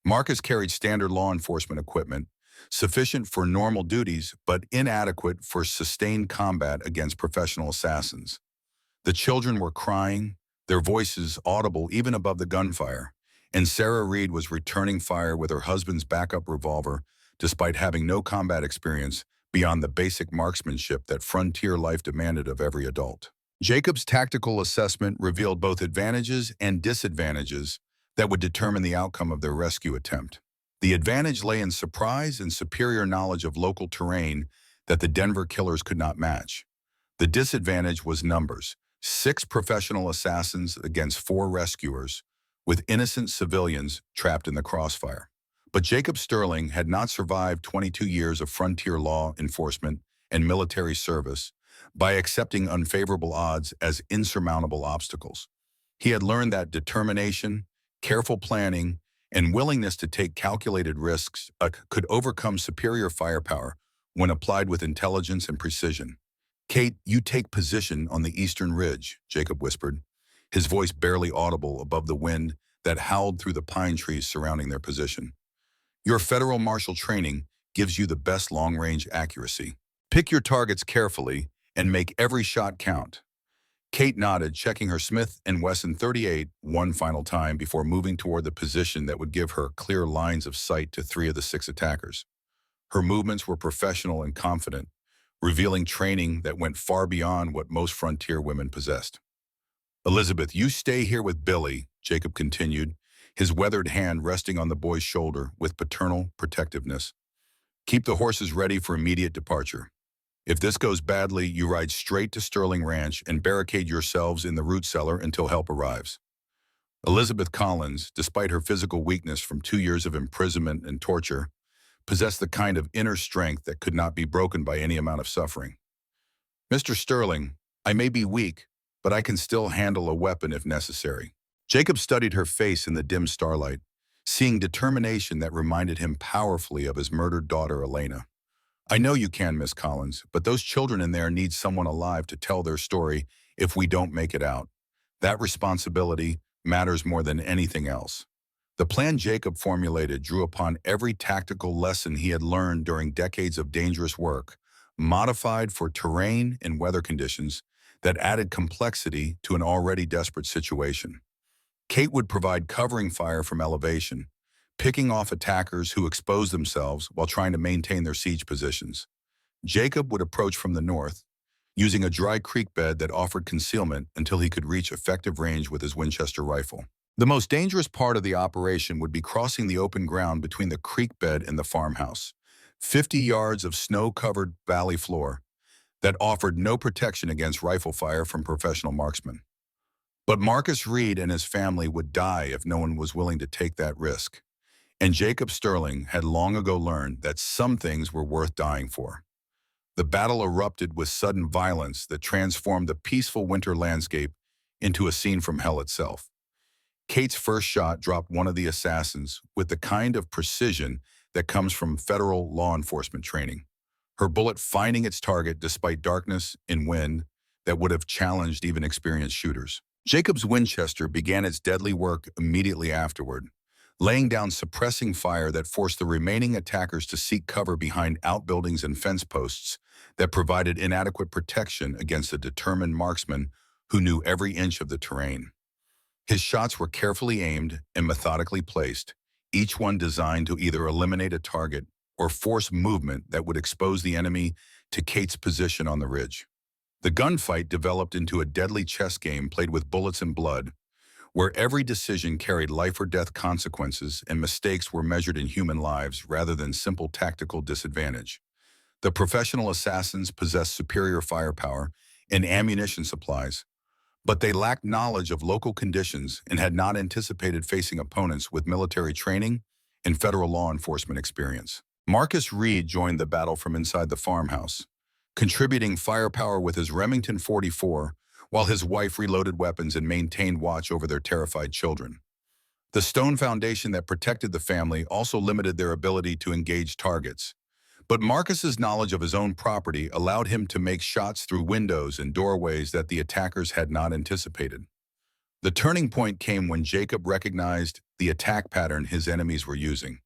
Marcus carried standard law enforcement equipment, sufficient for normal duties but inadequate for sustained combat against professional assassins. The children were crying, their voices audible even above the gunfire, and Sarah Reed was returning fire with her husband's backup revolver despite having no combat experience beyond the basic marksmanship that frontier life demanded of every adult. Jacob's tactical assessment revealed both advantages and disadvantages that would determine the outcome of their rescue attempt. The advantage lay in surprise and superior knowledge of local terrain that the Denver killers could not match. The disadvantage was numbers: 6 professional assassins against 4 rescuers, with innocent civilians trapped in the crossfire. But Jacob Sterling had not survived 22 years of frontier law enforcement and military service by accepting unfavorable odds as insurmountable obstacles. He had learned that determination, careful planning, and willingness to take calculated risks could overcome superior firepower when applied with intelligence and precision. "Kate, you take position on the eastern ridge," Jacob whispered, his voice barely audible above the wind that howled through the pine trees surrounding their position. Your federal marshal training gives you the best long-range accuracy. Pick your targets carefully and make every shot count. Kate nodded, checking her Smith & Wesson 38 one final time before moving toward the position that would give her clear lines of sight to 3 of the 6 attackers. Her movements were professional and confident, revealing training that went far beyond what most frontier women possessed. "Elizabeth, you stay here with Billy," Jacob continued, his weathered hand resting on the boy's shoulder with paternal protectiveness. "Keep the horses ready for immediate departure. If this goes badly, you ride straight to Sterling Ranch and barricade yourselves in the root cellar until help arrives." Elizabeth Collins, despite her physical weakness from 2 years of imprisonment and torture, possessed the kind of inner strength that could not be broken by any amount of suffering. "Mr. Sterling, I may be weak, but I can still handle a weapon if necessary." Jacob studied her face in the dim starlight, seeing determination that reminded him powerfully of his murdered daughter, Elena. "I know you can, Miss Collins, but those children in there need someone alive to tell their story if we don't make it out. That responsibility matters more than anything else." The plan Jacob formulated drew upon every tactical lesson he had learned during decades of dangerous work, modified for terrain and weather conditions that added complexity to an already desperate situation. Kate would provide covering fire from elevation, picking off attackers who exposed themselves while trying to maintain their siege positions. Jacob would approach from the north, using a dry creek bed that offered concealment until he could reach effective range with his Winchester rifle. The most dangerous part of the operation would be crossing the open ground between the creek bed and the farmhouse, 50 yards of snow-covered valley floor that offered no protection against rifle fire from professional marksmen. But Marcus Reed and his family would die if no one was willing to take that risk. And Jacob Sterling had long ago learned that some things were worth dying for. The battle erupted with sudden violence that transformed the peaceful winter landscape into a scene from hell itself. Kate's first shot dropped one of the assassins with the kind of precision that comes from federal law enforcement training, her bullet finding its target despite darkness and wind that would have challenged even experienced shooters. Jacob's Winchester began its deadly work immediately afterward, laying down suppressing fire that forced the remaining attackers to seek cover behind outbuildings and fence posts that provided inadequate protection against a determined marksman who knew every inch of the terrain. His shots were carefully aimed and methodically placed, each one designed to either eliminate a target or force movement that would expose the enemy to Kate's position on the ridge. The gunfight developed into a deadly chess game played with bullets and blood, where every decision carried life or death consequences and mistakes were measured in human lives rather than simple tactical disadvantage. The professional assassins possessed superior firepower and ammunition supplies, but they lacked knowledge of local conditions and had not anticipated facing opponents with military training and federal law enforcement experience. Marcus Reed joined the battle from inside the farmhouse, contributing firepower with his Remington 44, while his wife reloaded weapons and maintained watch over their terrified children. The stone foundation that protected the family also limited their ability to engage targets, but Marcus's knowledge of his own property allowed him to make shots through windows and doorways that the attackers had not anticipated. The turning point came when Jacob recognized the attack pattern his enemies were using,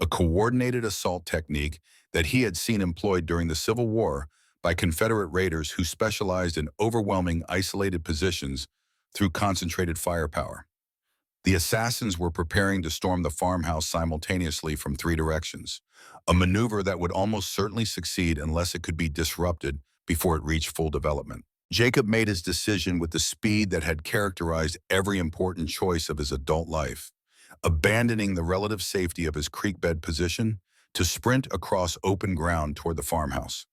a coordinated assault technique that he had seen employed during the Civil War by Confederate raiders who specialized in overwhelming isolated positions through concentrated firepower. The assassins were preparing to storm the farmhouse simultaneously from 3 directions, a maneuver that would almost certainly succeed unless it could be disrupted before it reached full development. Jacob made his decision with the speed that had characterized every important choice of his adult life, abandoning the relative safety of his creek bed position to sprint across open ground toward the farmhouse.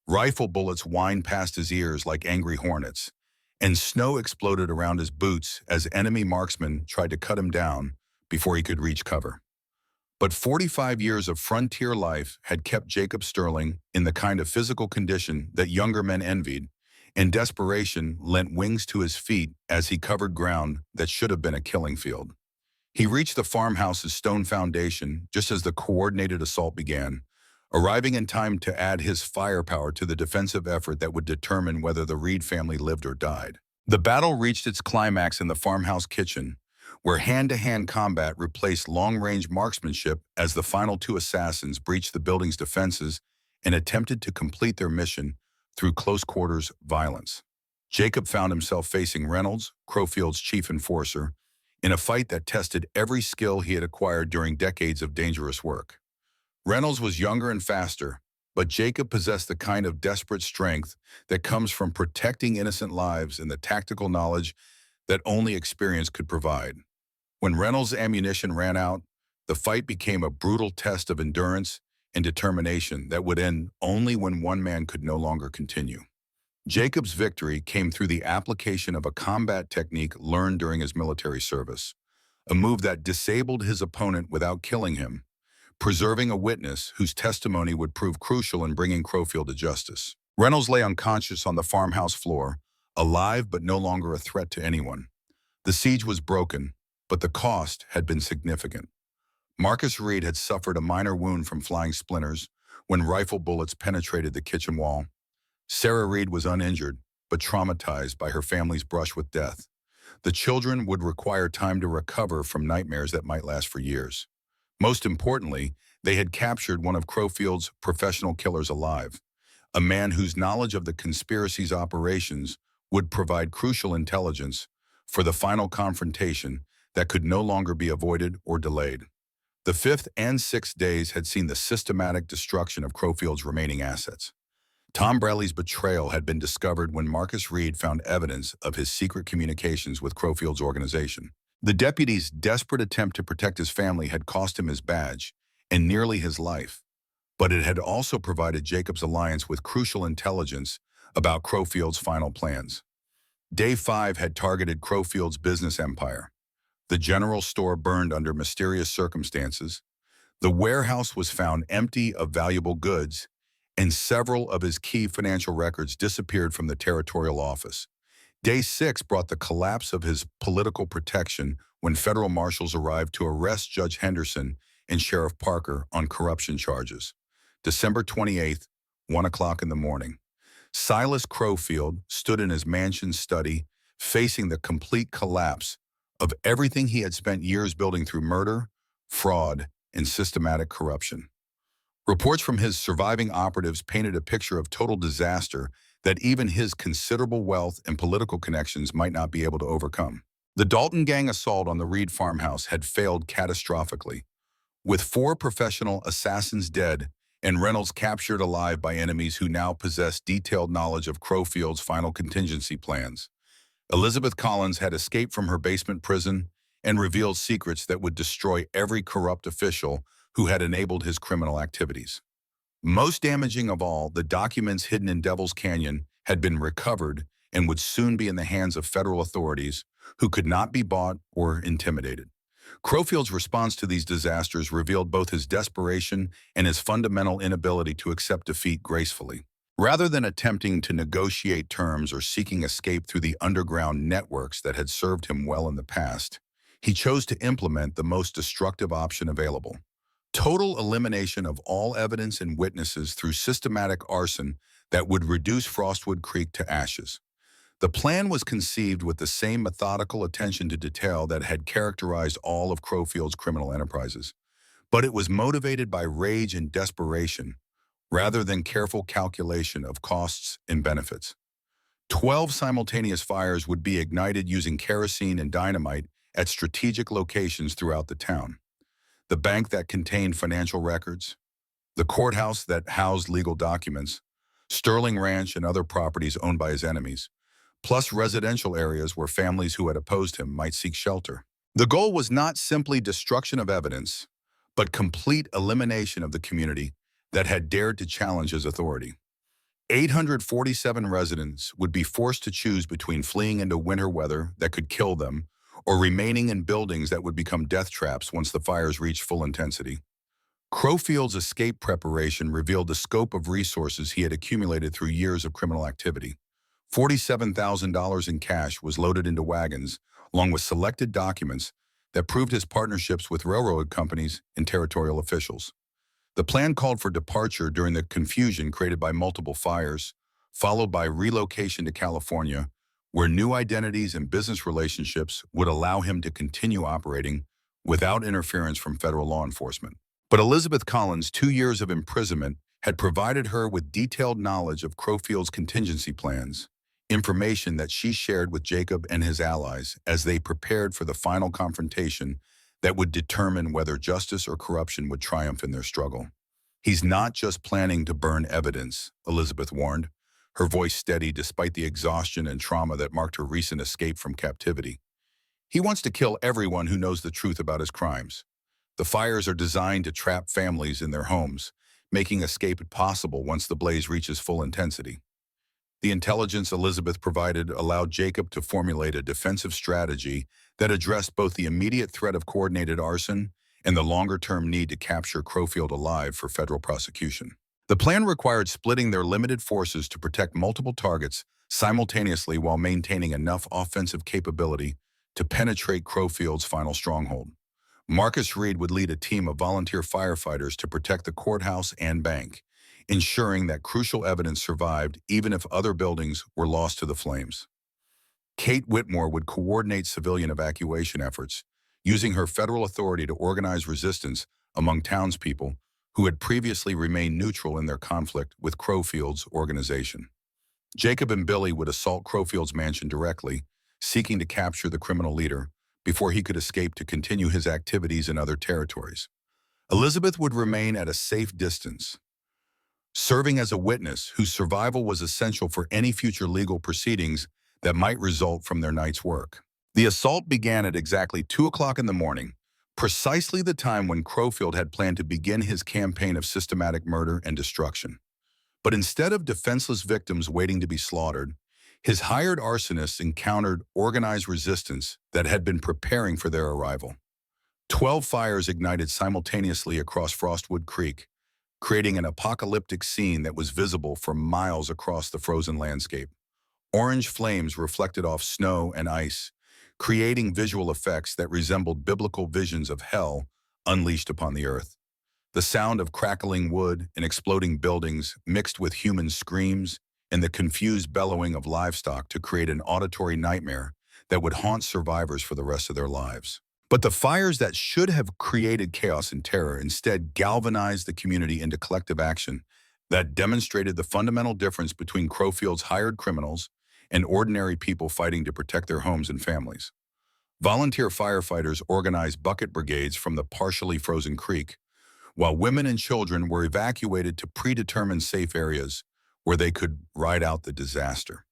Rifle bullets whined past his ears like angry hornets, and snow exploded around his boots as enemy marksmen tried to cut him down before he could reach cover. But 45 years of frontier life had kept Jacob Sterling in the kind of physical condition that younger men envied, and desperation lent wings to his feet as he covered ground that should have been a killing field. He reached the farmhouse's stone foundation just as the coordinated assault began, arriving in time to add his firepower to the defensive effort that would determine whether the Reed family lived or died. The battle reached its climax in the farmhouse kitchen, where hand-to-hand combat replaced long-range marksmanship as the final two assassins breached the building's defenses and attempted to complete their mission through close-quarters violence. Jacob found himself facing Reynolds, Crowfield's chief enforcer, in a fight that tested every skill he had acquired during decades of dangerous work. Reynolds was younger and faster, but Jacob possessed the kind of desperate strength that comes from protecting innocent lives and the tactical knowledge that only experience could provide. When Reynolds' ammunition ran out, the fight became a brutal test of endurance and determination that would end only when one man could no longer continue. Jacob's victory came through the application of a combat technique learned during his military service, a move that disabled his opponent without killing him, preserving a witness whose testimony would prove crucial in bringing Crowfield to justice. Reynolds lay unconscious on the farmhouse floor, alive but no longer a threat to anyone. The siege was broken, but the cost had been significant. Marcus Reed had suffered a minor wound from flying splinters when rifle bullets penetrated the kitchen wall. Sarah Reed was uninjured, but traumatized by her family's brush with death. The children would require time to recover from nightmares that might last for years. Most importantly, they had captured one of Crowfield's professional killers alive, a man whose knowledge of the conspiracy's operations would provide crucial intelligence for the final confrontation that could no longer be avoided or delayed. The fifth and sixth days had seen the systematic destruction of Crowfield's remaining assets. Tom Brelly's betrayal had been discovered when Marcus Reed found evidence of his secret communications with Crowfield's organization. The deputy's desperate attempt to protect his family had cost him his badge and nearly his life, but it had also provided Jacob's alliance with crucial intelligence about Crowfield's final plans. Day 5 had targeted Crowfield's business empire. The general store burned under mysterious circumstances. The warehouse was found empty of valuable goods, and several of his key financial records disappeared from the territorial office. Day 6 brought the collapse of his political protection when federal marshals arrived to arrest Judge Henderson and Sheriff Parker on corruption charges. December 28th, 1 o'clock in the morning. Silas Crowfield stood in his mansion study, facing the complete collapse of everything he had spent years building through murder, fraud, and systematic corruption. Reports from his surviving operatives painted a picture of total disaster that even his considerable wealth and political connections might not be able to overcome. The Dalton gang assault on the Reed farmhouse had failed catastrophically, with 4 professional assassins dead and Reynolds captured alive by enemies who now possessed detailed knowledge of Crowfield's final contingency plans. Elizabeth Collins had escaped from her basement prison and revealed secrets that would destroy every corrupt official who had enabled his criminal activities. Most damaging of all, the documents hidden in Devil's Canyon had been recovered and would soon be in the hands of federal authorities who could not be bought or intimidated. Crowfield's response to these disasters revealed both his desperation and his fundamental inability to accept defeat gracefully. Rather than attempting to negotiate terms or seeking escape through the underground networks that had served him well in the past, he chose to implement the most destructive option available: total elimination of all evidence and witnesses through systematic arson that would reduce Frostwood Creek to ashes. The plan was conceived with the same methodical attention to detail that had characterized all of Crowfield's criminal enterprises, but it was motivated by rage and desperation rather than careful calculation of costs and benefits. 12 simultaneous fires would be ignited using kerosene and dynamite at strategic locations throughout the town: the bank that contained financial records, the courthouse that housed legal documents, Sterling Ranch and other properties owned by his enemies, plus residential areas where families who had opposed him might seek shelter. The goal was not simply destruction of evidence, but complete elimination of the community that had dared to challenge his authority. 847 residents would be forced to choose between fleeing into winter weather that could kill them or remaining in buildings that would become death traps once the fires reached full intensity. Crowfield's escape preparation revealed the scope of resources he had accumulated through years of criminal activity. $47,000 in cash was loaded into wagons, along with selected documents that proved his partnerships with railroad companies and territorial officials. The plan called for departure during the confusion created by multiple fires, followed by relocation to California, where new identities and business relationships would allow him to continue operating without interference from federal law enforcement. But Elizabeth Collins' 2 years of imprisonment had provided her with detailed knowledge of Crowfield's contingency plans, information that she shared with Jacob and his allies as they prepared for the final confrontation that would determine whether justice or corruption would triumph in their struggle. "He's not just planning to burn evidence," Elizabeth warned, her voice steady despite the exhaustion and trauma that marked her recent escape from captivity. "He wants to kill everyone who knows the truth about his crimes. The fires are designed to trap families in their homes, making escape impossible once the blaze reaches full intensity." The intelligence Elizabeth provided allowed Jacob to formulate a defensive strategy that addressed both the immediate threat of coordinated arson and the longer-term need to capture Crowfield alive for federal prosecution. The plan required splitting their limited forces to protect multiple targets simultaneously while maintaining enough offensive capability to penetrate Crowfield's final stronghold. Marcus Reed would lead a team of volunteer firefighters to protect the courthouse and bank, ensuring that crucial evidence survived even if other buildings were lost to the flames. Kate Whitmore would coordinate civilian evacuation efforts, using her federal authority to organize resistance among townspeople who had previously remained neutral in their conflict with Crowfield's organization. Jacob and Billy would assault Crowfield's mansion directly, seeking to capture the criminal leader before he could escape to continue his activities in other territories. Elizabeth would remain at a safe distance, serving as a witness whose survival was essential for any future legal proceedings that might result from their night's work. The assault began at exactly 2 o'clock in the morning, precisely the time when Crowfield had planned to begin his campaign of systematic murder and destruction. But instead of defenseless victims waiting to be slaughtered, his hired arsonists encountered organized resistance that had been preparing for their arrival. 12 fires ignited simultaneously across Frostwood Creek, creating an apocalyptic scene that was visible for miles across the frozen landscape. Orange flames reflected off snow and ice, creating visual effects that resembled biblical visions of hell unleashed upon the earth. The sound of crackling wood and exploding buildings mixed with human screams and the confused bellowing of livestock to create an auditory nightmare that would haunt survivors for the rest of their lives. But the fires that should have created chaos and terror instead galvanized the community into collective action that demonstrated the fundamental difference between Crowfield's hired criminals and ordinary people fighting to protect their homes and families. Volunteer firefighters organized bucket brigades from the partially frozen creek, while women and children were evacuated to predetermined safe areas where they could ride out the disaster.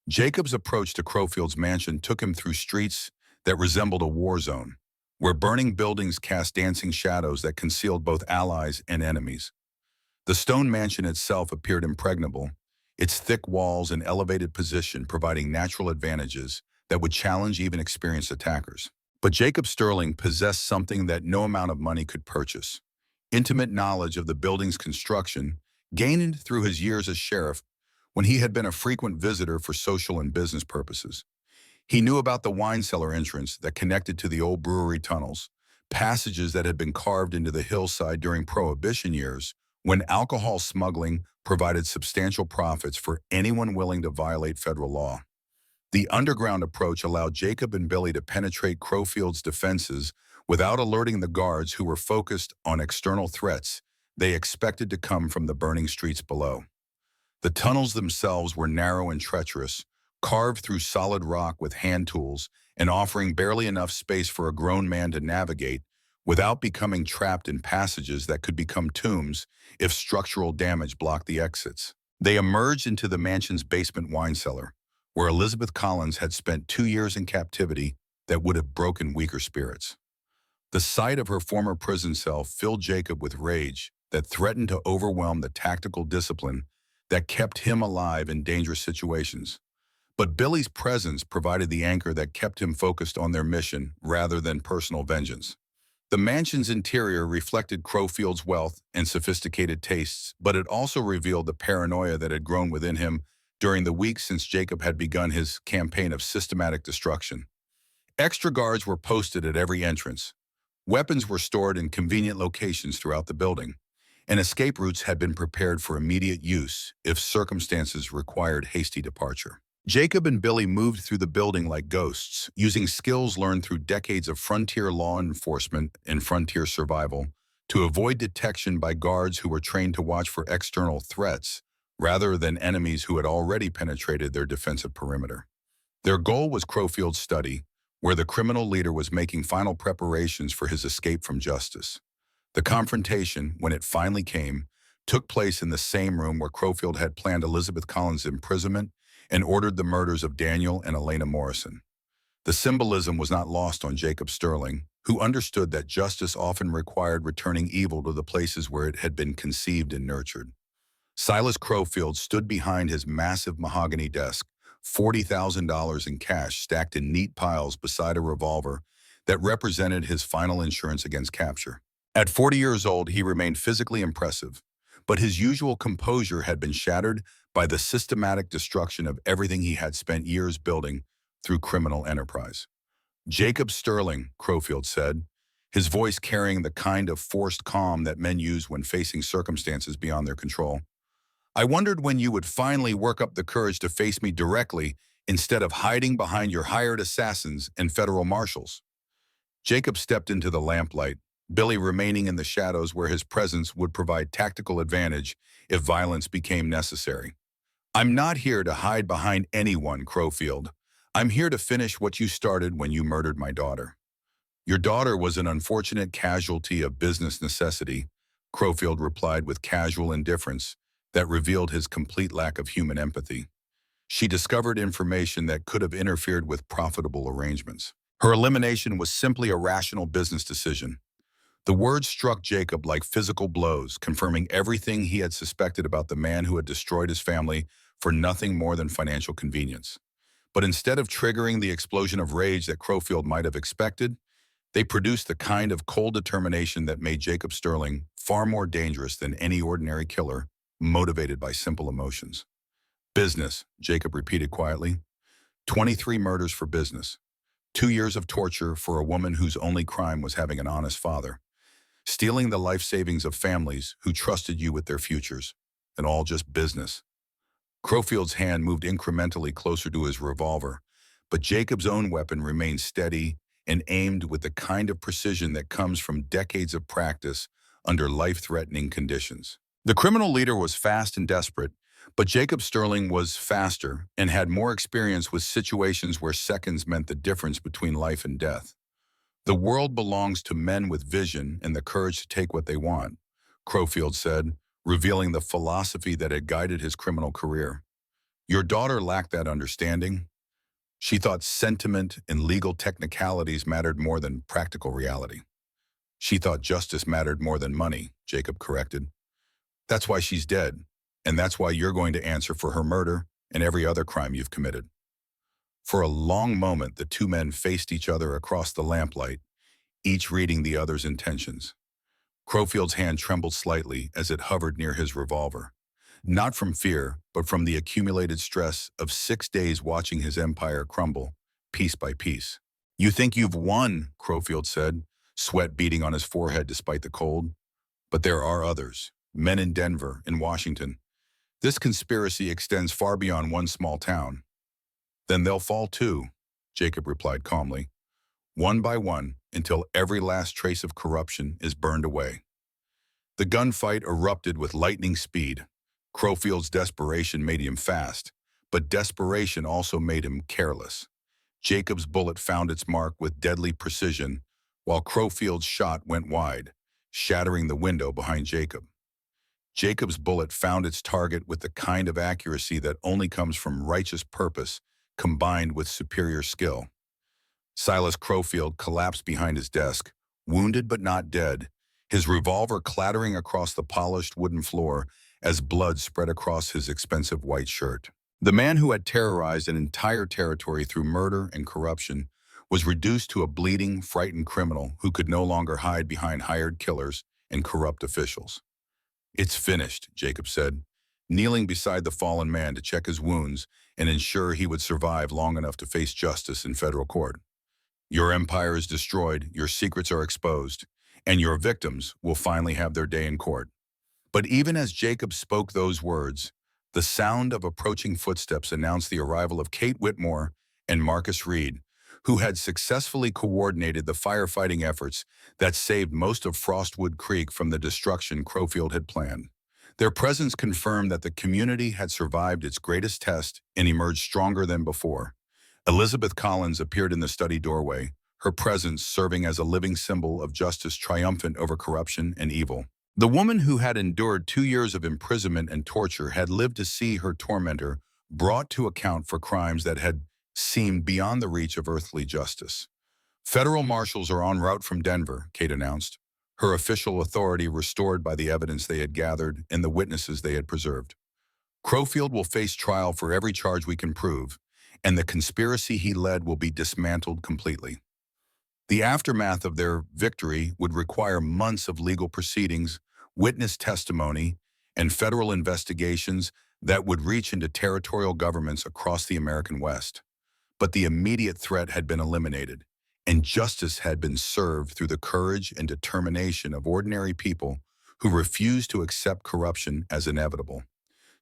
Jacob's approach to Crowfield's mansion took him through streets that resembled a war zone, where burning buildings cast dancing shadows that concealed both allies and enemies. The stone mansion itself appeared impregnable, its thick walls and elevated position providing natural advantages that would challenge even experienced attackers. But Jacob Sterling possessed something that no amount of money could purchase: intimate knowledge of the building's construction, gained through his years as sheriff when he had been a frequent visitor for social and business purposes. He knew about the wine cellar entrance that connected to the old brewery tunnels, passages that had been carved into the hillside during Prohibition years, when alcohol smuggling provided substantial profits for anyone willing to violate federal law. The underground approach allowed Jacob and Billy to penetrate Crowfield's defenses without alerting the guards who were focused on external threats they expected to come from the burning streets below. The tunnels themselves were narrow and treacherous, carved through solid rock with hand tools and offering barely enough space for a grown man to navigate without becoming trapped in passages that could become tombs if structural damage blocked the exits. They emerged into the mansion's basement wine cellar, where Elizabeth Collins had spent 2 years in captivity that would have broken weaker spirits. The sight of her former prison cell filled Jacob with rage that threatened to overwhelm the tactical discipline that kept him alive in dangerous situations. But Billy's presence provided the anchor that kept him focused on their mission rather than personal vengeance. The mansion's interior reflected Crowfield's wealth and sophisticated tastes, but it also revealed the paranoia that had grown within him during the weeks since Jacob had begun his campaign of systematic destruction. Extra guards were posted at every entrance. Weapons were stored in convenient locations throughout the building, and escape routes had been prepared for immediate use if circumstances required hasty departure. Jacob and Billy moved through the building like ghosts, using skills learned through decades of frontier law enforcement and frontier survival to avoid detection by guards who were trained to watch for external threats rather than enemies who had already penetrated their defensive perimeter. Their goal was Crowfield's study, where the criminal leader was making final preparations for his escape from justice. The confrontation, when it finally came, took place in the same room where Crowfield had planned Elizabeth Collins' imprisonment and ordered the murders of Daniel and Elena Morrison. The symbolism was not lost on Jacob Sterling, who understood that justice often required returning evil to the places where it had been conceived and nurtured. Silas Crowfield stood behind his massive mahogany desk, $40,000 in cash stacked in neat piles beside a revolver that represented his final insurance against capture. At 40 years old, he remained physically impressive, but his usual composure had been shattered by the systematic destruction of everything he had spent years building through criminal enterprise. Jacob Sterling, Crowfield said, his voice carrying the kind of forced calm that men use when facing circumstances beyond their control. I wondered when you would finally work up the courage to face me directly instead of hiding behind your hired assassins and federal marshals. Jacob stepped into the lamplight, Billy remaining in the shadows where his presence would provide tactical advantage if violence became necessary. I'm not here to hide behind anyone, Crowfield. I'm here to finish what you started when you murdered my daughter. Your daughter was an unfortunate casualty of business necessity, Crowfield replied with casual indifference that revealed his complete lack of human empathy. She discovered information that could have interfered with profitable arrangements. Her elimination was simply a rational business decision. The words struck Jacob like physical blows, confirming everything he had suspected about the man who had destroyed his family for nothing more than financial convenience. But instead of triggering the explosion of rage that Crowfield might have expected, they produced the kind of cold determination that made Jacob Sterling far more dangerous than any ordinary killer, motivated by simple emotions. Business, Jacob repeated quietly. 23 murders for business. 2 years of torture for a woman whose only crime was having an honest father. Stealing the life savings of families who trusted you with their futures. And all just business. Crowfield's hand moved incrementally closer to his revolver, but Jacob's own weapon remained steady and aimed with the kind of precision that comes from decades of practice under life-threatening conditions. The criminal leader was fast and desperate, but Jacob Sterling was faster and had more experience with situations where seconds meant the difference between life and death. The world belongs to men with vision and the courage to take what they want, Crowfield said, revealing the philosophy that had guided his criminal career. Your daughter lacked that understanding. She thought sentiment and legal technicalities mattered more than practical reality. She thought justice mattered more than money, Jacob corrected. That's why she's dead, and that's why you're going to answer for her murder and every other crime you've committed. For a long moment, the two men faced each other across the lamplight, each reading the other's intentions. Crowfield's hand trembled slightly as it hovered near his revolver, not from fear, but from the accumulated stress of 6 days watching his empire crumble, piece by piece. You think you've won, Crowfield said, sweat beading on his forehead despite the cold. But there are others, men in Denver, in Washington. This conspiracy extends far beyond one small town. Then they'll fall too, Jacob replied calmly, one by one until every last trace of corruption is burned away. The gunfight erupted with lightning speed. Crowfield's desperation made him fast, but desperation also made him careless. Jacob's bullet found its mark with deadly precision, while Crowfield's shot went wide, shattering the window behind Jacob. Jacob's bullet found its target with the kind of accuracy that only comes from righteous purpose combined with superior skill. Silas Crowfield collapsed behind his desk, wounded but not dead, his revolver clattering across the polished wooden floor as blood spread across his expensive white shirt. The man who had terrorized an entire territory through murder and corruption was reduced to a bleeding, frightened criminal who could no longer hide behind hired killers and corrupt officials. It's finished, Jacob said, kneeling beside the fallen man to check his wounds and ensure he would survive long enough to face justice in federal court. Your empire is destroyed, your secrets are exposed, and your victims will finally have their day in court. But even as Jacob spoke those words, The sound of approaching footsteps announced the arrival of Kate Whitmore and Marcus Reed, who had successfully coordinated the firefighting efforts that saved most of Frostwood Creek from the destruction Crowfield had planned. Their presence confirmed that the community had survived its greatest test and emerged stronger than before. Elizabeth Collins appeared in the study doorway, her presence serving as a living symbol of justice triumphant over corruption and evil. The woman who had endured 2 years of imprisonment and torture had lived to see her tormentor brought to account for crimes that had seemed beyond the reach of earthly justice. Federal marshals are en route from Denver, Kate announced, her official authority restored by the evidence they had gathered and the witnesses they had preserved. Crowfield will face trial for every charge we can prove, and the conspiracy he led will be dismantled completely. The aftermath of their victory would require months of legal proceedings, witness testimony, and federal investigations that would reach into territorial governments across the American West. But the immediate threat had been eliminated, and justice had been served through the courage and determination of ordinary people who refused to accept corruption as inevitable.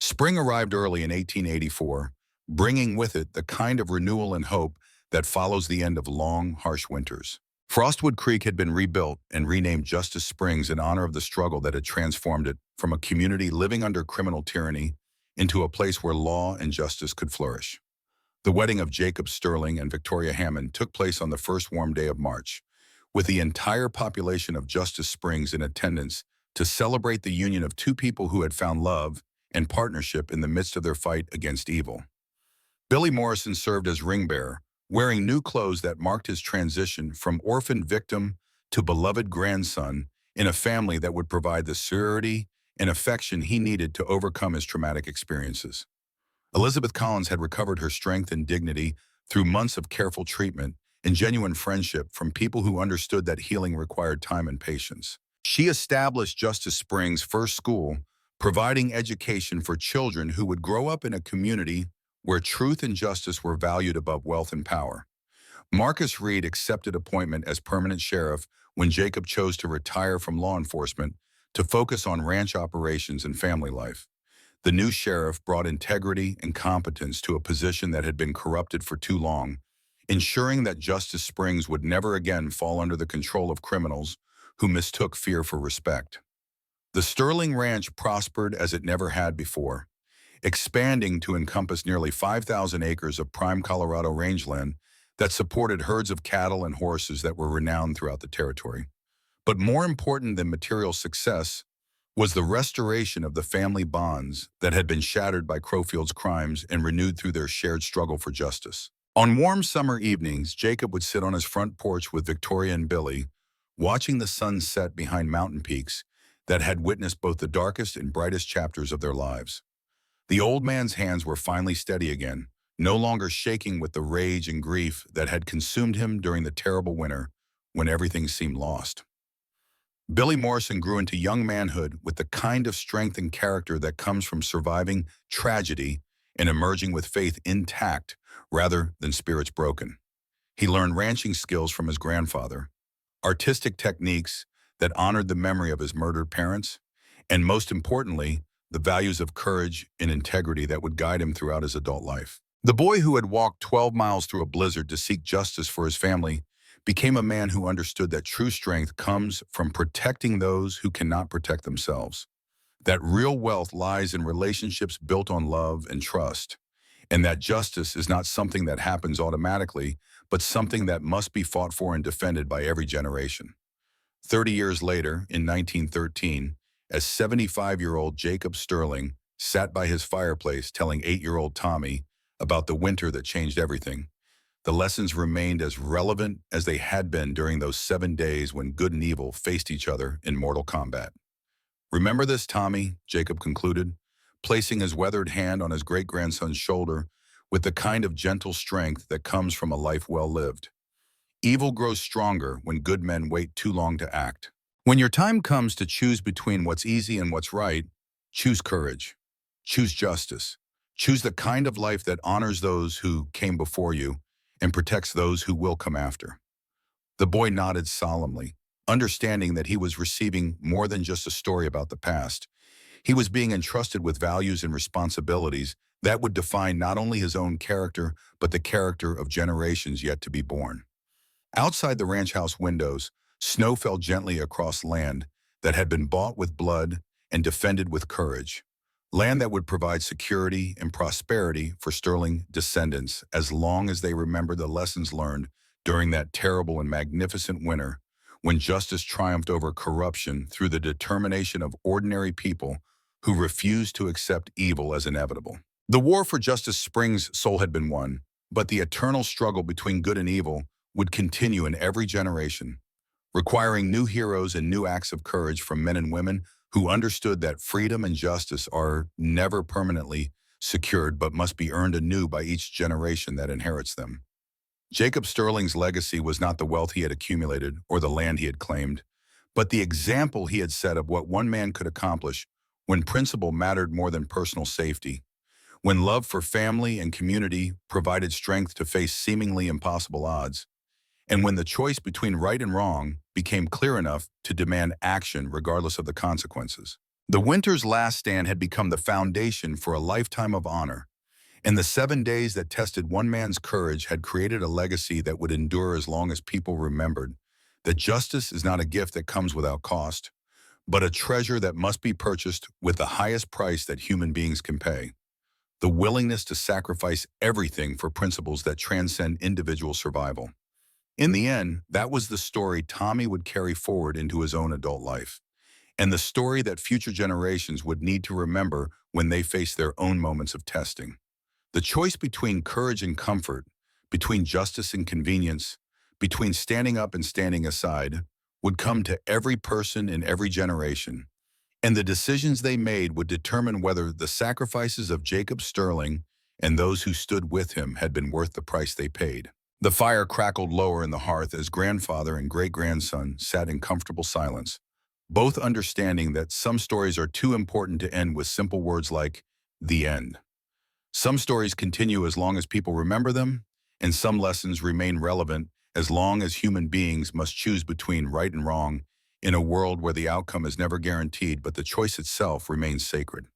Spring arrived early in 1884, bringing with it the kind of renewal and hope that follows the end of long, harsh winters. Frostwood Creek had been rebuilt and renamed Justice Springs in honor of the struggle that had transformed it from a community living under criminal tyranny into a place where law and justice could flourish. The wedding of Jacob Sterling and Victoria Hammond took place on the first warm day of March, with the entire population of Justice Springs in attendance to celebrate the union of two people who had found love and partnership in the midst of their fight against evil. Billy Morrison served as ring bearer, wearing new clothes that marked his transition from orphaned victim to beloved grandson in a family that would provide the security and affection he needed to overcome his traumatic experiences. Elizabeth Collins had recovered her strength and dignity through months of careful treatment and genuine friendship from people who understood that healing required time and patience. She established Justice Springs' first school, providing education for children who would grow up in a community where truth and justice were valued above wealth and power. Marcus Reed accepted appointment as permanent sheriff when Jacob chose to retire from law enforcement to focus on ranch operations and family life. The new sheriff brought integrity and competence to a position that had been corrupted for too long, ensuring that Justice Springs would never again fall under the control of criminals who mistook fear for respect. The Sterling Ranch prospered as it never had before, expanding to encompass nearly 5,000 acres of prime Colorado rangeland that supported herds of cattle and horses that were renowned throughout the territory. But more important than material success was the restoration of the family bonds that had been shattered by Crowfield's crimes and renewed through their shared struggle for justice. On warm summer evenings, Jacob would sit on his front porch with Victoria and Billy, watching the sun set behind mountain peaks that had witnessed both the darkest and brightest chapters of their lives. The old man's hands were finally steady again, no longer shaking with the rage and grief that had consumed him during the terrible winter when everything seemed lost. Billy Morrison grew into young manhood with the kind of strength and character that comes from surviving tragedy and emerging with faith intact rather than spirits broken. He learned ranching skills from his grandfather, artistic techniques that honored the memory of his murdered parents, and most importantly, the values of courage and integrity that would guide him throughout his adult life. The boy who had walked 12 miles through a blizzard to seek justice for his family became a man who understood that true strength comes from protecting those who cannot protect themselves, that real wealth lies in relationships built on love and trust, and that justice is not something that happens automatically, but something that must be fought for and defended by every generation. 30 years later, in 1913, as 75-year-old Jacob Sterling sat by his fireplace telling 8-year-old Tommy about the winter that changed everything, the lessons remained as relevant as they had been during those 7 days when good and evil faced each other in mortal combat. "Remember this, Tommy," Jacob concluded, placing his weathered hand on his great-grandson's shoulder with the kind of gentle strength that comes from a life well lived. "Evil grows stronger when good men wait too long to act. When your time comes to choose between what's easy and what's right, choose courage, choose justice, choose the kind of life that honors those who came before you and protects those who will come after." The boy nodded solemnly, understanding that he was receiving more than just a story about the past. He was being entrusted with values and responsibilities that would define not only his own character, but the character of generations yet to be born. Outside the ranch house windows, snow fell gently across land that had been bought with blood and defended with courage. Land that would provide security and prosperity for Sterling descendants as long as they remember the lessons learned during that terrible and magnificent winter when justice triumphed over corruption through the determination of ordinary people who refused to accept evil as inevitable. The war for Justice Spring's soul had been won, but the eternal struggle between good and evil would continue in every generation, requiring new heroes and new acts of courage from men and women who understood that freedom and justice are never permanently secured but must be earned anew by each generation that inherits them. Jacob Sterling's legacy was not the wealth he had accumulated or the land he had claimed, but the example he had set of what one man could accomplish when principle mattered more than personal safety, when love for family and community provided strength to face seemingly impossible odds, and when the choice between right and wrong became clear enough to demand action regardless of the consequences. The winter's last stand had become the foundation for a lifetime of honor, and the 7 days that tested one man's courage had created a legacy that would endure as long as people remembered that justice is not a gift that comes without cost, but a treasure that must be purchased with the highest price that human beings can pay: the willingness to sacrifice everything for principles that transcend individual survival. In the end, that was the story Tommy would carry forward into his own adult life, and the story that future generations would need to remember when they face their own moments of testing. The choice between courage and comfort, between justice and convenience, between standing up and standing aside, would come to every person in every generation, and the decisions they made would determine whether the sacrifices of Jacob Sterling and those who stood with him had been worth the price they paid. The fire crackled lower in the hearth as grandfather and great-grandson sat in comfortable silence, both understanding that some stories are too important to end with simple words like, "the end." Some stories continue as long as people remember them, and some lessons remain relevant as long as human beings must choose between right and wrong in a world where the outcome is never guaranteed but the choice itself remains sacred.